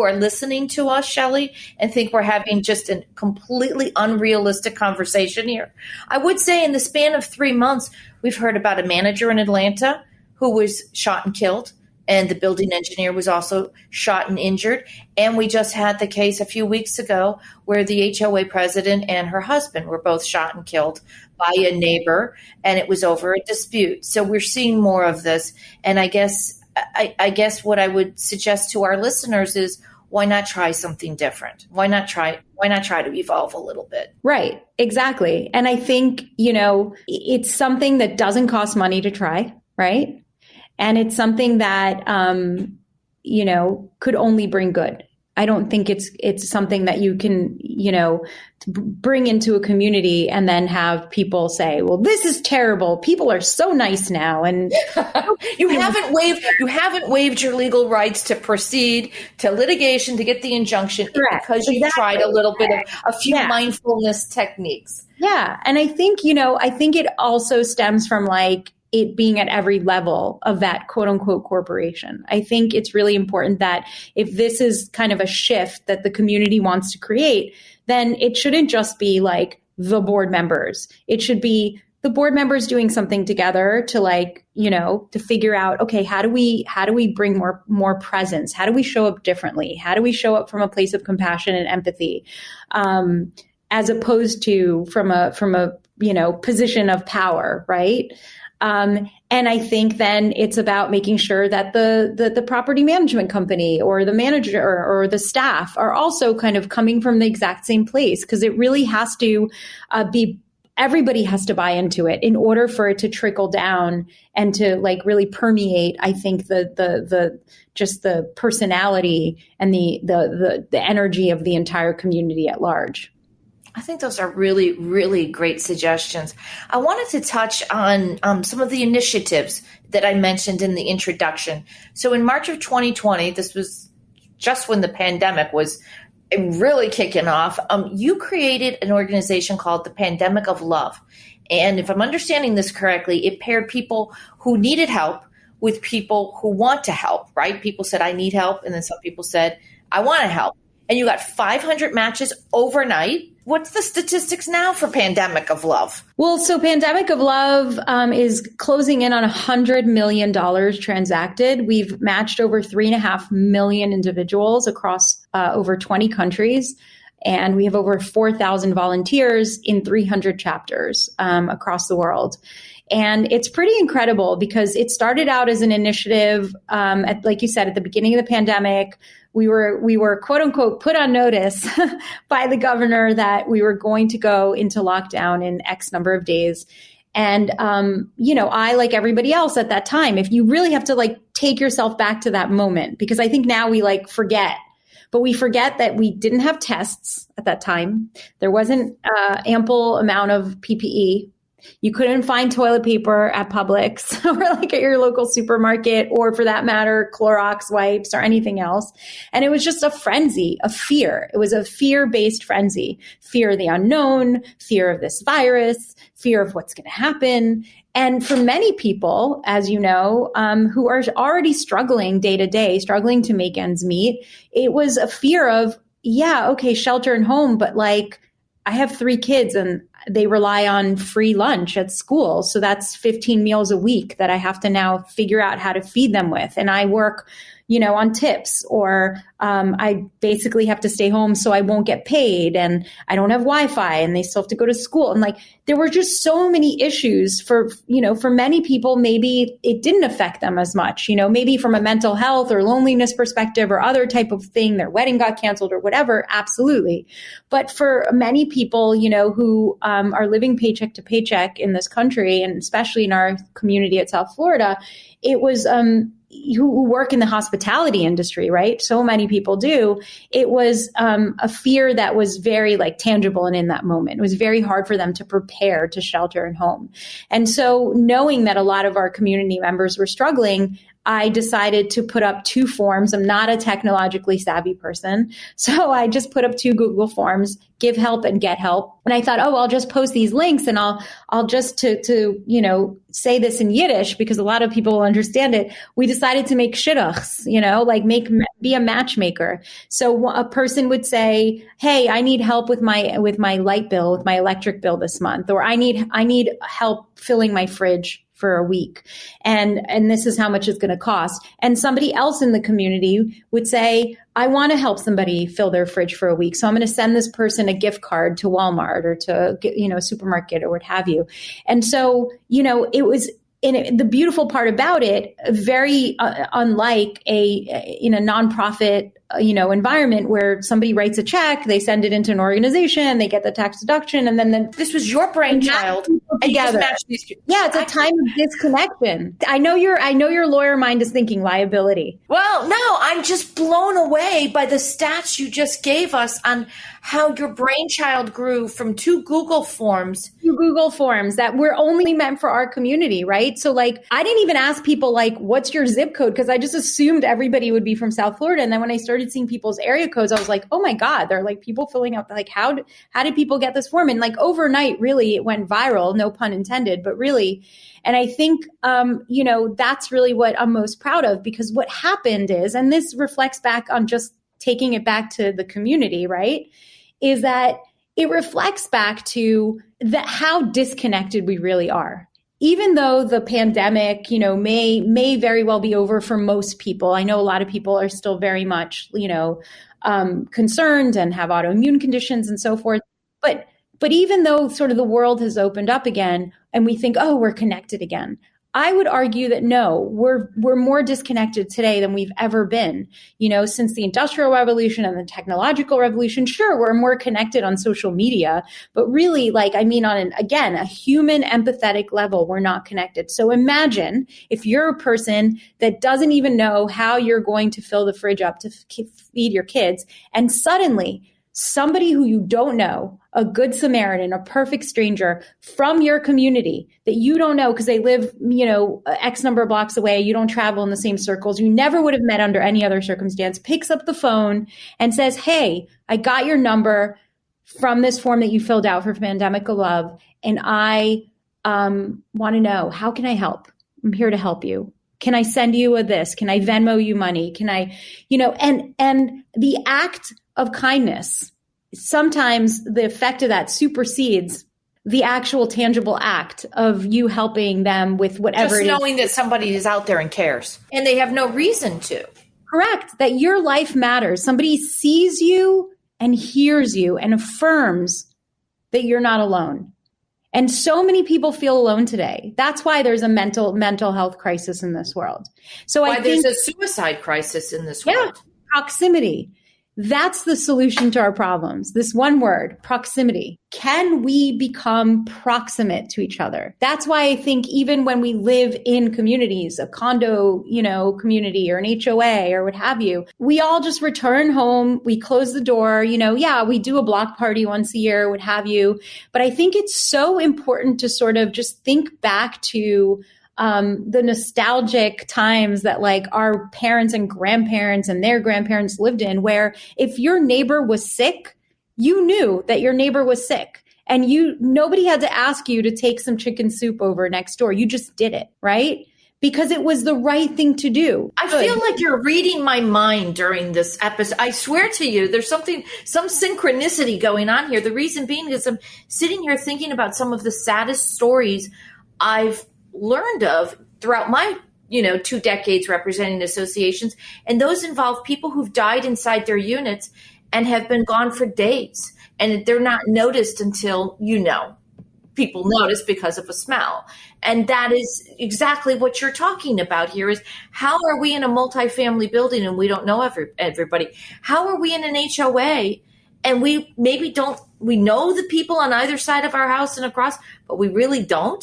S1: are listening to us, Shelley, and think we're having just a completely unrealistic conversation here, I would say in the span of 3 months, we've heard about a manager in Atlanta who was shot and killed, and the building engineer was also shot and injured. And we just had the case a few weeks ago where the HOA president and her husband were both shot and killed by a neighbor, and it was over a dispute. So we're seeing more of this. And I guess what I would suggest to our listeners is, why not try something different? Why not try to evolve a little bit? Right.
S2: Exactly. And I think, it's something that doesn't cost money to try, right? And it's something that, could only bring good. I don't think it's something that you can, bring into a community and then have people say, well, this is terrible. People are so nice now. And
S1: you haven't waived your legal rights to proceed to litigation to get the injunction. Correct. Because you tried a little bit of a few mindfulness techniques.
S2: Yeah. And I think, it also stems from like it being at every level of that quote unquote corporation. I think it's really important that if this is kind of a shift that the community wants to create, then it shouldn't just be like the board members. It should be the board members doing something together to to figure out, okay, how do we bring more presence? How do we show up differently? How do we show up from a place of compassion and empathy? As opposed to from a position of power, right? And I think then it's about making sure that the property management company or the manager or the staff are also kind of coming from the exact same place, because it really has to everybody has to buy into it in order for it to trickle down and to like really permeate, I think, the just the personality and the energy of the entire community at large.
S1: I think those are really, really great suggestions. I wanted to touch on some of the initiatives that I mentioned in the introduction. So in March of 2020, this was just when the pandemic was really kicking off, you created an organization called the Pandemic of Love. And if I'm understanding this correctly, it paired people who needed help with people who want to help, right? People said, I need help. And then some people said, I want to help. And you got 500 matches overnight. What's the statistics now for Pandemic of Love?
S2: Well, so Pandemic of Love is closing in on $100 million transacted. We've matched over 3.5 million individuals across over 20 countries. And we have over 4,000 volunteers in 300 chapters across the world. And it's pretty incredible because it started out as an initiative, like you said, at the beginning of the pandemic, we were quote unquote put on notice by the governor that we were going to go into lockdown in X number of days. And, I, like everybody else at that time, if you really have to like take yourself back to that moment, because I think now we like forget, but we forget that we didn't have tests at that time. There wasn't ample amount of PPE. You couldn't find toilet paper at Publix or like at your local supermarket, or for that matter, Clorox wipes or anything else. And it was just a frenzy of fear. It was a fear-based frenzy, fear of the unknown, fear of this virus, fear of what's going to happen. And for many people, as you know, who are already struggling day to day, struggling to make ends meet, it was a fear of, yeah, okay, shelter and home, but like I have 3 kids and they rely on free lunch at school. So that's 15 meals a week that I have to now figure out how to feed them with. And I work, on tips, or I basically have to stay home so I won't get paid, and I don't have Wi-Fi and they still have to go to school. And like, there were just so many issues for many people, maybe it didn't affect them as much, maybe from a mental health or loneliness perspective or other type of thing, their wedding got canceled or whatever. Absolutely. But for many people, who are living paycheck to paycheck in this country, and especially in our community at South Florida, it was, who work in the hospitality industry, right? So many people do. It was a fear that was very like tangible, and in that moment, it was very hard for them to prepare to shelter and home. And so knowing that a lot of our community members were struggling, I decided to put up 2 forms. I'm not a technologically savvy person. So I just put up 2 Google forms, give help and get help. And I thought, I'll just post these links, and I'll just to say this in Yiddish because a lot of people will understand it. We decided to make shidduchs, be a matchmaker. So a person would say, hey, I need help with my light bill, with my electric bill this month, or I need help filling my fridge for a week. And this is how much it's going to cost. And somebody else in the community would say, I want to help somebody fill their fridge for a week. So I'm going to send this person a gift card to Walmart or to, a supermarket or what have you. And so, it was, the beautiful part about it, very unlike in a nonprofit, environment where somebody writes a check, they send it into an organization, they get the tax deduction, and then
S1: this was your brainchild.
S2: Together. Yeah, it's a time of disconnection. I know your lawyer mind is thinking liability.
S1: Well, no, I'm just blown away by the stats you just gave us on how your brainchild grew from 2 Google forms.
S2: 2 Google forms that were only meant for our community, right? So like, I didn't even ask people like, what's your zip code? Because I just assumed everybody would be from South Florida. And then when I started seeing people's area codes, I was like, oh my God, they're like people filling out, like, how did people get this form? And like overnight, really, it went viral, no pun intended, but really. And I think, that's really what I'm most proud of, because what happened is, and this reflects back on just taking it back to the community, right? Is that it reflects back to how disconnected we really are. Even though the pandemic, may very well be over for most people. I know a lot of people are still very much, concerned and have autoimmune conditions and so forth. But even though sort of the world has opened up again and we think, we're connected again, I would argue that no, we're more disconnected today than we've ever been. Since the Industrial Revolution and the technological revolution, sure, we're more connected on social media, but really, on a human empathetic level, we're not connected. So imagine if you're a person that doesn't even know how you're going to fill the fridge up to feed your kids, and suddenly somebody who you don't know, a good Samaritan, a perfect stranger from your community that you don't know because they live, X number of blocks away, you don't travel in the same circles, you never would have met under any other circumstance, picks up the phone and says, hey, I got your number from this form that you filled out for Pandemic of Love, and I want to know, how can I help? I'm here to help you. Can I send you this? Can I Venmo you money? Can I, and the act of kindness, sometimes the effect of that supersedes the actual tangible act of you helping them with whatever
S1: just knowing that somebody is out there and cares, and they have no reason to.
S2: Correct. That your life matters. Somebody sees you and hears you and affirms that you're not alone. And so many people feel alone today. That's why there's a mental health crisis in this world. So
S1: why there's a suicide crisis in this world.
S2: Proximity. That's the solution to our problems. This one word, proximity. Can we become proximate to each other? That's why I think even when we live in communities, a condo, community or an HOA or what have you, we all just return home. We close the door, we do a block party once a year, what have you. But I think it's so important to sort of just think back to the nostalgic times that like our parents and grandparents and their grandparents lived in, where if your neighbor was sick, you knew that your neighbor was sick and nobody had to ask you to take some chicken soup over next door. You just did it, right? Because it was the right thing to do.
S1: I feel like you're reading my mind during this episode. I swear to you, there's some synchronicity going on here. The reason being is I'm sitting here thinking about some of the saddest stories I've learned of throughout my 2 decades representing associations, and those involve people who've died inside their units and have been gone for days, and they're not noticed until people notice because of a smell. And that is exactly what you're talking about here, is how are we in a multifamily building and we don't know everybody? How are we in an HOA and we know the people on either side of our house and across, but we really don't?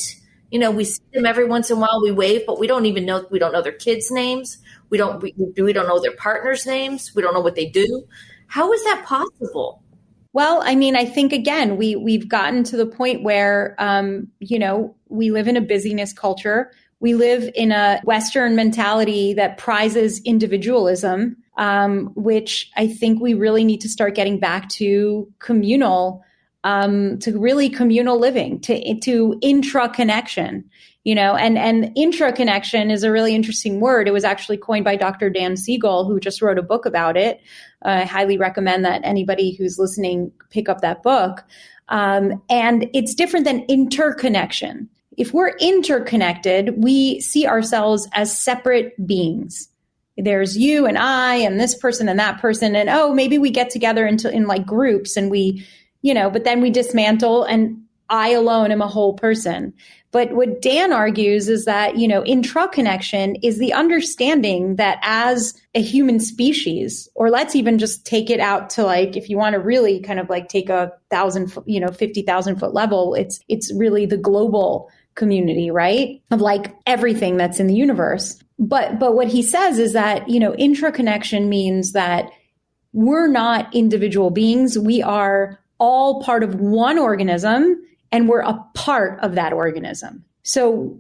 S1: We see them every once in a while, we wave, but we don't know their kids' names. We don't know their partners' names. We don't know what they do. How is that possible?
S2: Well, I mean, I think, again, we've gotten to the point where, we live in a busyness culture. We live in a Western mentality that prizes individualism, which I think we really need to start getting back to communal living, to intra-connection, and intra-connection is a really interesting word. It was actually coined by Dr. Dan Siegel, who just wrote a book about it. I highly recommend that anybody who's listening pick up that book. And it's different than interconnection. If we're interconnected, we see ourselves as separate beings. There's you and I and this person and that person. And maybe we get together in like groups and we, but then we dismantle and I alone am a whole person. But what Dan argues is that, intra-connection is the understanding that as a human species, or let's even just take it out to like, if you want to really kind of like take 50,000 foot level, it's really the global community, right? Of like everything that's in the universe. But what he says is that, intra-connection means that we're not individual beings. We are all part of one organism, and we're a part of that organism. So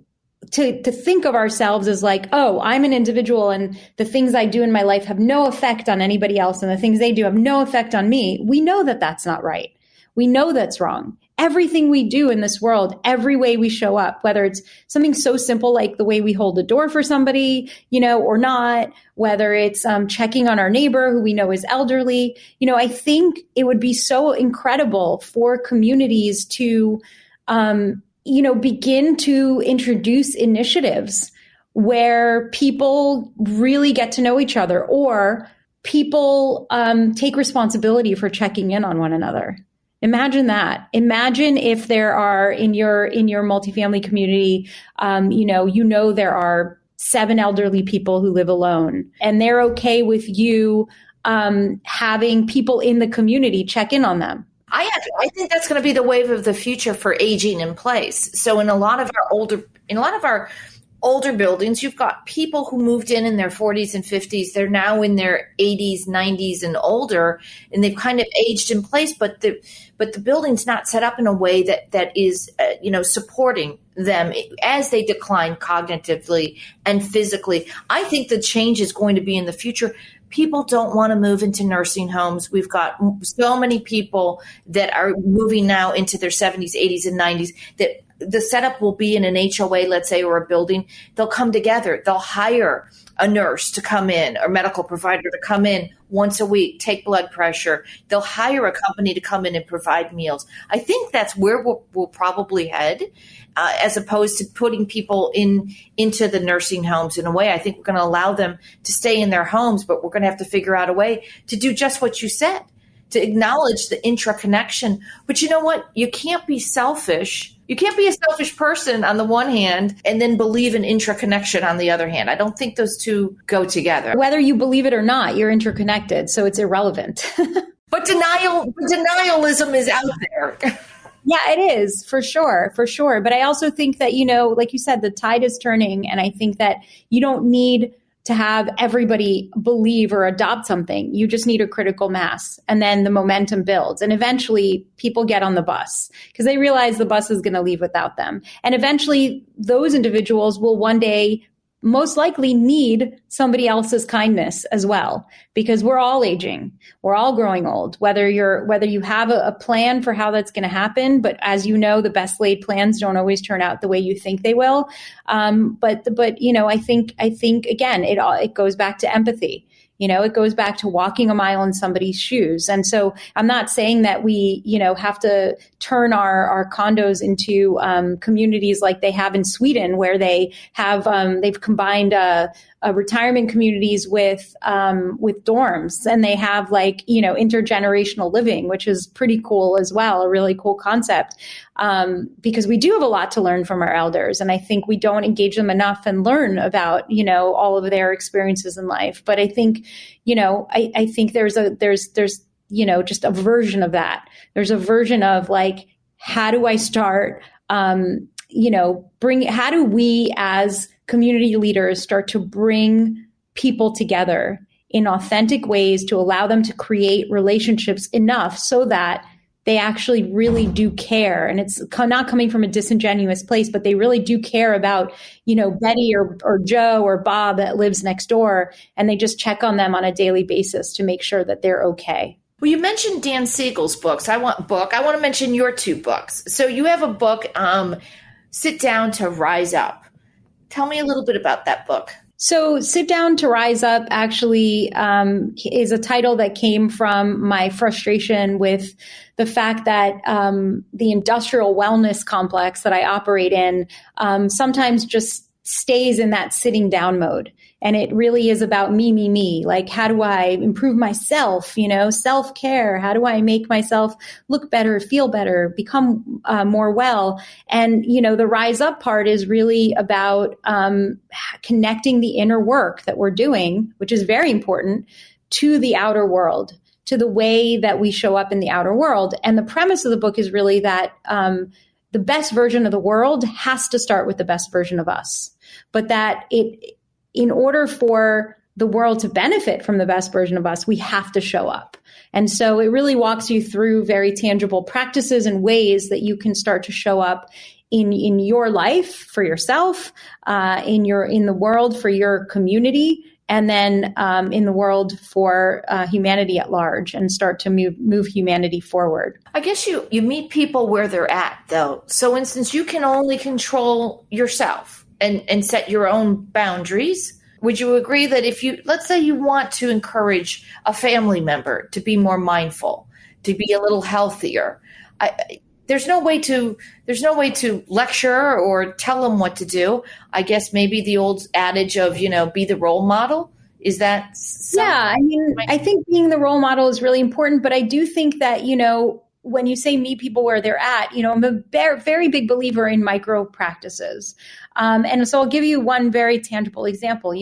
S2: to think of ourselves as like, I'm an individual and the things I do in my life have no effect on anybody else and the things they do have no effect on me, we know that that's not right. We know that's wrong. Everything we do in this world, every way we show up, whether it's something so simple like the way we hold the door for somebody, or not, whether it's checking on our neighbor who we know is elderly, I think it would be so incredible for communities to, begin to introduce initiatives where people really get to know each other, or people take responsibility for checking in on one another. Imagine that. Imagine if there are in your multifamily community, there are 7 elderly people who live alone, and they're okay with you having people in the community check in on them.
S1: I think that's going to be the wave of the future for aging in place. So in a lot of our older buildings, you've got people who moved in their 40s and 50s. They're now in their 80s, 90s, and older, and they've kind of aged in place. But the building's not set up in a way that is, supporting them as they decline cognitively and physically. I think the change is going to be in the future. People don't want to move into nursing homes. We've got so many people that are moving now into their 70s, 80s, and 90s that the setup will be in an HOA, let's say, or a building. They'll come together. They'll hire a nurse to come in or medical provider to come in once a week, take blood pressure. They'll hire a company to come in and provide meals. I think that's where we'll probably head, as opposed to putting people into the nursing homes in a way. I think we're going to allow them to stay in their homes, but we're going to have to figure out a way to do just what you said, to acknowledge the intraconnection. But you know what? You can't be selfish. You can't be a selfish person on the one hand and then believe in intraconnection on the other hand. I don't think those two go together.
S2: Whether you believe it or not, you're interconnected, so it's irrelevant.
S1: But denialism is out there.
S2: Yeah, it is, for sure. But I also think that, like you said, the tide is turning. And I think that you don't need to have everybody believe or adopt something. You just need a critical mass. And then the momentum builds. And eventually people get on the bus because they realize the bus is going to leave without them. And eventually those individuals will one day most likely need somebody else's kindness as well, because we're all aging. We're all growing old, whether you have a plan for how that's going to happen. But as you know, the best laid plans don't always turn out the way you think they will. But I think again, it goes back to empathy. It goes back to walking a mile in somebody's shoes. And so I'm not saying that we, have to turn our condos into communities like they have in Sweden, where they have they've combined retirement communities with dorms, and they have intergenerational living, which is pretty cool as well, a really cool concept, because we do have a lot to learn from our elders, and I think we don't engage them enough and learn about all of their experiences in life. But I think I think there's just a version of that. There's a version of how do I start how do we as community leaders start to bring people together in authentic ways to allow them to create relationships enough so that they actually really do care. And it's not coming from a disingenuous place, but they really do care about, Betty or Joe or Bob that lives next door. And they just check on them on a daily basis to make sure that they're okay.
S1: Well, you mentioned Dan Siegel's books. I want to mention your two books. So you have a book, Sit Down to Rise Up. Tell me a little bit about that book.
S2: So Sit Down to Rise Up actually is a title that came from my frustration with the fact that the industrial wellness complex that I operate in sometimes just stays in that sitting down mode. And it really is about me. Like, how do I improve myself? Self-care. How do I make myself look better, feel better, become more well? And, the rise up part is really about connecting the inner work that we're doing, which is very important, to the outer world, to the way that we show up in the outer world. And the premise of the book is really that the best version of the world has to start with the best version of us. But that in order for the world to benefit from the best version of us, we have to show up. And so it really walks you through very tangible practices and ways that you can start to show up in your life for yourself, in the world for your community, and then in the world for humanity at large, and start to move humanity forward.
S1: I guess you meet people where they're at, though. So, instance, you can only control yourself and set your own boundaries. Would you agree that let's say you want to encourage a family member to be more mindful, to be a little healthier, there's no way to lecture or tell them what to do. I guess maybe the old adage of, be the role model. Is that something?
S2: Yeah, I think being the role model is really important, but I do think that, when you say meet people where they're at, I'm a very big believer in micro practices. And so I'll give you one very tangible example.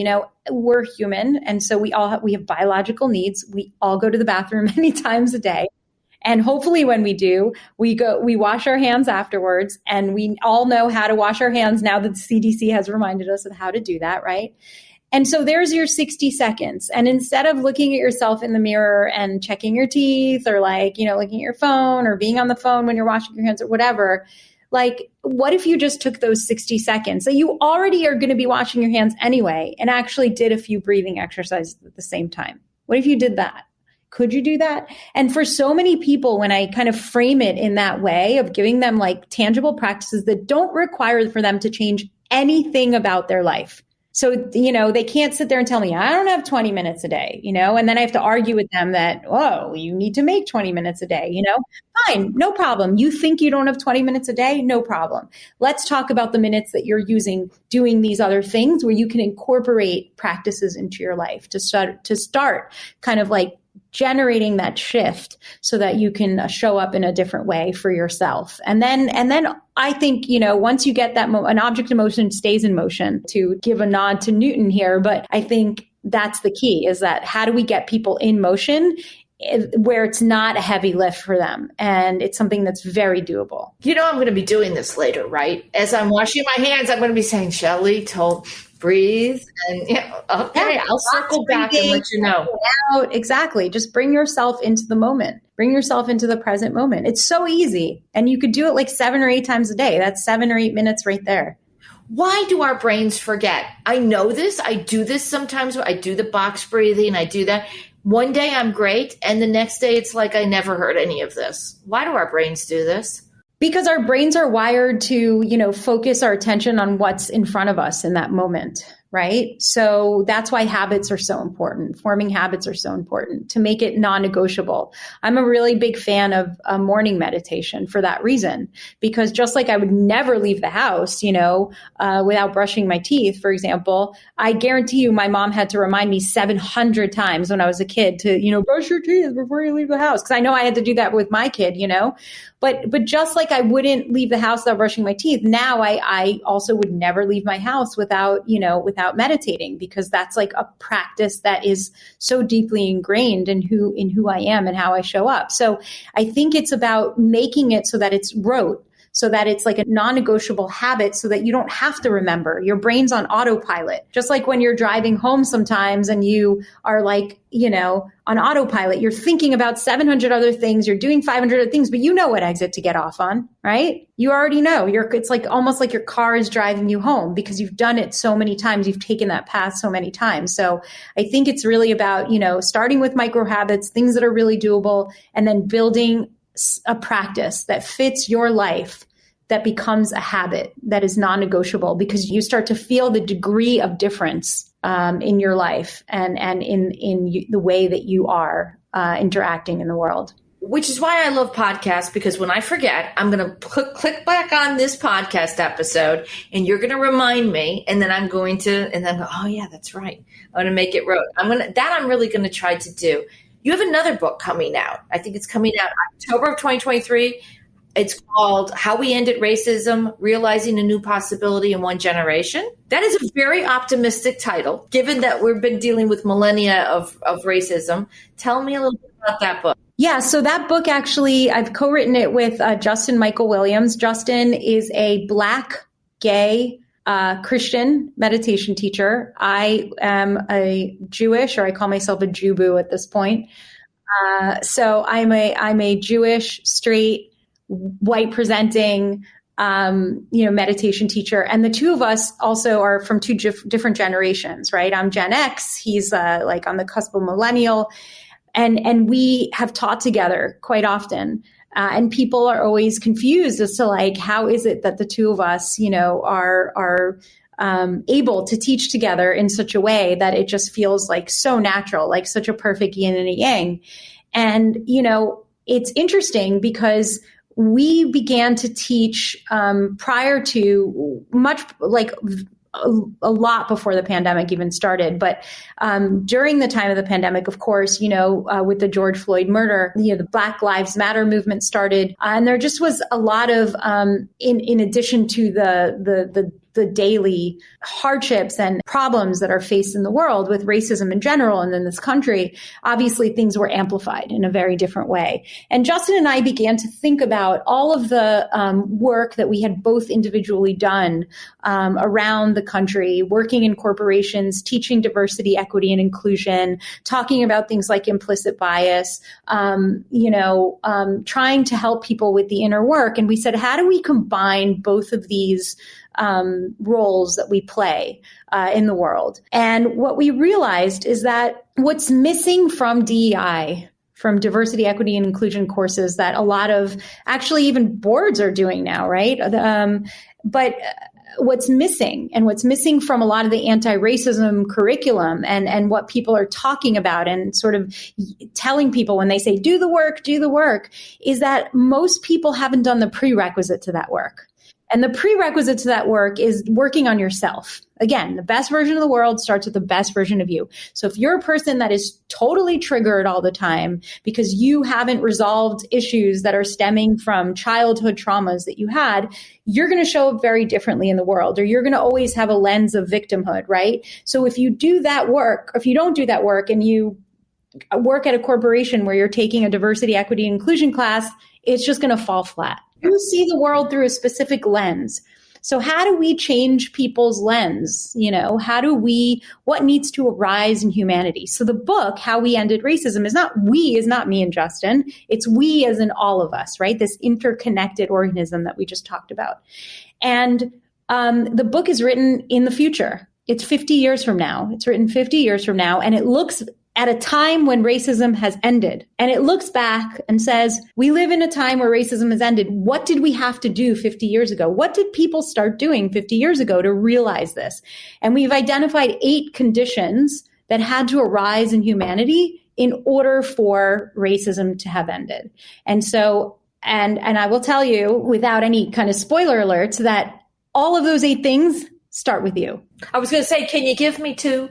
S2: We're human. And so we have biological needs. We all go to the bathroom many times a day. And hopefully when we do, we wash our hands afterwards, and we all know how to wash our hands now that the CDC has reminded us of how to do that, right? And so there's your 60 seconds. And instead of looking at yourself in the mirror and checking your teeth or looking at your phone or being on the phone when you're washing your hands or whatever, what if you just took those 60 seconds that you already are going to be washing your hands anyway and actually did a few breathing exercises at the same time? What if you did that? Could you do that? And for so many people, when I kind of frame it in that way of giving them tangible practices that don't require for them to change anything about their life. So, they can't sit there and tell me, I don't have 20 minutes a day, and then I have to argue with them that, you need to make 20 minutes a day, fine, no problem. You think you don't have 20 minutes a day? No problem. Let's talk about the minutes that you're using doing these other things where you can incorporate practices into your life to start kind of generating that shift so that you can show up in a different way for yourself. And then I think, once you get that, an object in motion stays in motion, to give a nod to Newton here. But I think that's the key, is that how do we get people in motion where it's not a heavy lift for them, and it's something that's very doable.
S1: I'm going to be doing this later, right? As I'm washing my hands, I'm going to be saying, Shelley told breathe, and I'll circle back and let you know.
S2: Exactly. Just bring yourself into the moment. Bring yourself into the present moment. It's so easy. And you could do it like 7 or 8 times a day. That's 7 or 8 minutes right there.
S1: Why do our brains forget? I know this. I do this sometimes. I do the box breathing. I do that. One day I'm great, and the next day it's like I never heard any of this. Why do our brains do this?
S2: Because our brains are wired to, focus our attention on what's in front of us in that moment, right? So that's why habits are so important. Forming habits are so important to make it non-negotiable. I'm a really big fan of morning meditation for that reason, because just like I would never leave the house, without brushing my teeth, for example, I guarantee you my mom had to remind me 700 times when I was a kid to, brush your teeth before you leave the house. Because I know I had to do that with my kid, But just like I wouldn't leave the house without brushing my teeth, now I also would never leave my house without meditating, because that's like a practice that is so deeply ingrained in who I am and how I show up. So I think it's about making it so that it's rote, so that it's like a non-negotiable habit, so that you don't have to remember. Your brain's on autopilot. Just like when you're driving home sometimes and you are like, on autopilot, you're thinking about 700 other things, you're doing 500 other things, but you know what exit to get off on, right? You already know. It's like almost like your car is driving you home, because you've done it so many times, you've taken that path so many times. So I think it's really about, starting with micro habits, things that are really doable, and then building a practice that fits your life, that becomes a habit that is non-negotiable, because you start to feel the degree of difference in your life and in the way that you are interacting in the world.
S1: Which is why I love podcasts, because when I forget, I'm going to click back on this podcast episode, and you're going to remind me, and then I'm going to, and then go, oh yeah, that's right. I'm going to make it rote. I'm really going to try to do. You have another book coming out. I think it's coming out October of 2023. It's called How We Ended Racism, Realizing a New Possibility in One Generation. That is a very optimistic title, given that we've been dealing with millennia of racism. Tell me a little bit about that book.
S2: Yeah, so that book, actually, I've co-written it with Justin Michael Williams. Justin is a Black, gay, Christian meditation teacher. I am a Jewish, or I call myself a Jew-boo at this point. So I'm a Jewish, straight, white presenting, meditation teacher. And the two of us also are from two different generations, right? I'm Gen X. He's like on the cusp of millennial. And we have taught together quite often. And people are always confused as to like, how is it that the two of us, are able to teach together in such a way that it just feels like so natural, like such a perfect yin and a yang. And, it's interesting because we began to teach prior to a lot before the pandemic even started. But during the time of the pandemic, of course, with the George Floyd murder, the Black Lives Matter movement started. And there just was a lot of, in addition to the daily hardships and problems that are faced in the world with racism in general and in this country, obviously things were amplified in a very different way. And Justin and I began to think about all of the work that we had both individually done around the country, working in corporations, teaching diversity, equity, and inclusion, talking about things like implicit bias, trying to help people with the inner work. And we said, how do we combine both of these roles that we play in the world? And what we realized is that what's missing from DEI, from diversity, equity, and inclusion courses that a lot of actually even boards are doing now, right? But what's missing from a lot of the anti-racism curriculum and what people are talking about and sort of telling people when they say, do the work, is that most people haven't done the prerequisite to that work. And the prerequisite to that work is working on yourself. Again, the best version of the world starts with the best version of you. So if you're a person that is totally triggered all the time because you haven't resolved issues that are stemming from childhood traumas that you had, you're going to show up very differently in the world, or you're going to always have a lens of victimhood, right? So if you do that work, if you don't do that work and you work at a corporation where you're taking a diversity, equity, and inclusion class, it's just going to fall flat. You see the world through a specific lens. So how do we change people's lens? What needs to arise in humanity? So the book, How We Ended Racism, is not me and Justin. It's we as in all of us, right? This interconnected organism that we just talked about. And the book is written in the future. It's 50 years from now. It's written 50 years from now. And it looks at a time when racism has ended. And it looks back and says, we live in a time where racism has ended. What did we have to do 50 years ago? What did people start doing 50 years ago to realize this? And we've identified 8 conditions that had to arise in humanity in order for racism to have ended. And so, and I will tell you without any kind of spoiler alerts that all of those 8 things start with you.
S1: I was going to say, can you give me 2?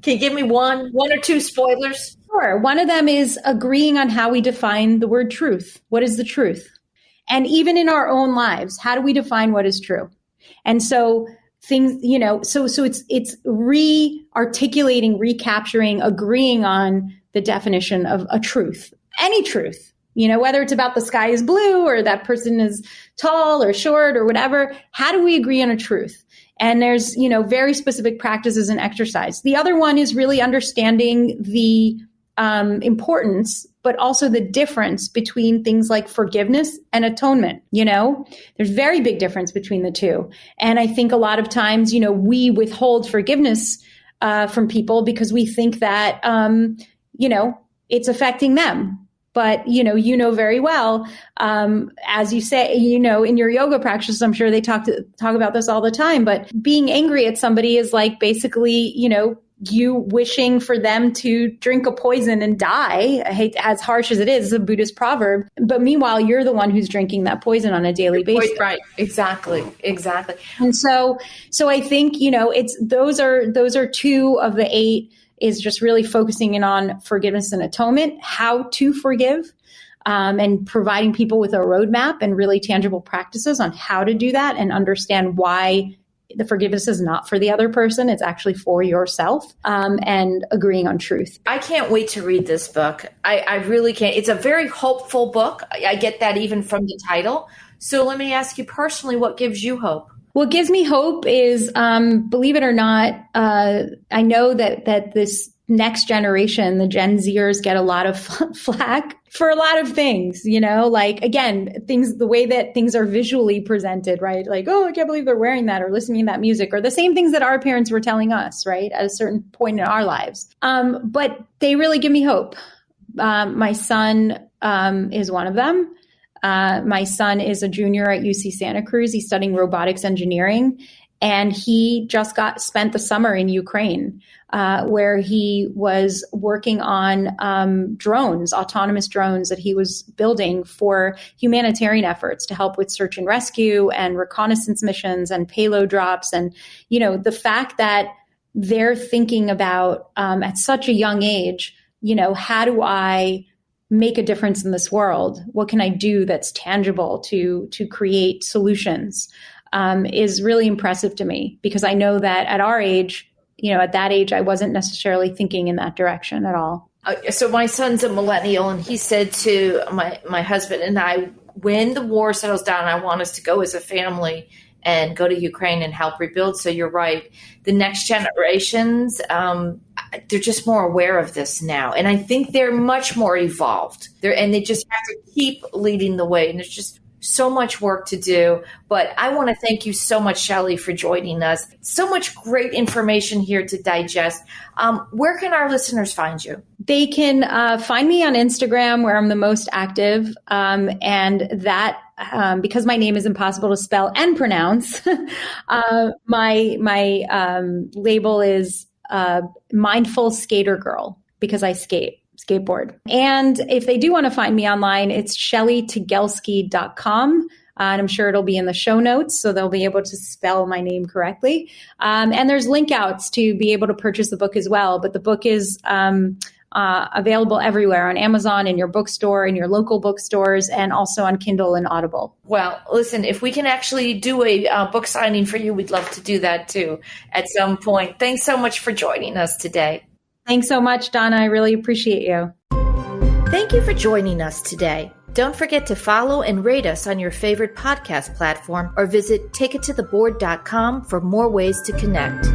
S1: Can you give me one or 2 spoilers?
S2: Sure. One of them is agreeing on how we define the word truth. What is the truth? And even in our own lives, how do we define what is true? And so things, so it's re-articulating, recapturing, agreeing on the definition of a truth, any truth, whether it's about the sky is blue or that person is tall or short or whatever. How do we agree on a truth? And there's, very specific practices and exercise. The other one is really understanding the importance, but also the difference between things like forgiveness and atonement. There's very big difference between the two. And I think a lot of times, we withhold forgiveness from people because we think that, it's affecting them. But, very well, as you say, in your yoga practice, I'm sure they talk about this all the time, but being angry at somebody is like basically, you wishing for them to drink a poison and die. I hate, as harsh as it is, it's a Buddhist proverb. But meanwhile, you're the one who's drinking that poison on a daily basis.
S1: Right. Exactly.
S2: And so I think, those are 2 of the 8. Is just really focusing in on forgiveness and atonement, how to forgive, and providing people with a roadmap and really tangible practices on how to do that and understand why the forgiveness is not for the other person. It's actually for yourself, and agreeing on truth.
S1: I can't wait to read this book. I really can't. It's a very hopeful book. I get that even from the title. So let me ask you personally, what gives you hope?
S2: What gives me hope is, believe it or not, I know that this next generation, the Gen Zers, get a lot of flack for a lot of things, again, the way that things are visually presented, right? Like, oh, I can't believe they're wearing that or listening to that music, or the same things that our parents were telling us, right, at a certain point in our lives. But they really give me hope. My son is one of them. My son is a junior at UC Santa Cruz. He's studying robotics engineering, and he just spent the summer in Ukraine, where he was working on drones, autonomous drones that he was building for humanitarian efforts to help with search and rescue and reconnaissance missions and payload drops. And, the fact that they're thinking about at such a young age, how do I make a difference in this world? What can I do that's tangible to create solutions? Is really impressive to me, because I know that at our age, at that age, I wasn't necessarily thinking in that direction at all.
S1: So my son's a millennial, and he said to my husband and I, when the war settles down, I want us to go as a family and go to Ukraine and help rebuild. So you're right. The next generations, they're just more aware of this now. And I think they're much more evolved. And they just have to keep leading the way. And there's just so much work to do. But I want to thank you so much, Shelley, for joining us. So much great information here to digest. Where can our listeners find you?
S2: They can find me on Instagram, where I'm the most active. And that, because my name is impossible to spell and pronounce, my label is Mindful Skater Girl, because I skate skateboard. And if they do want to find me online, it's shellytygielski.com. And I'm sure it'll be in the show notes, so they'll be able to spell my name correctly. And there's link outs to be able to purchase the book as well. But the book is available everywhere on Amazon, in your bookstore, in your local bookstores, and also on Kindle and Audible.
S1: Well, listen, if we can actually do a book signing for you, we'd love to do that too at some point. Thanks so much for joining us today.
S2: Thanks so much, Donna. I really appreciate you.
S1: Thank you for joining us today. Don't forget to follow and rate us on your favorite podcast platform or visit takeittotheboard.com for more ways to connect.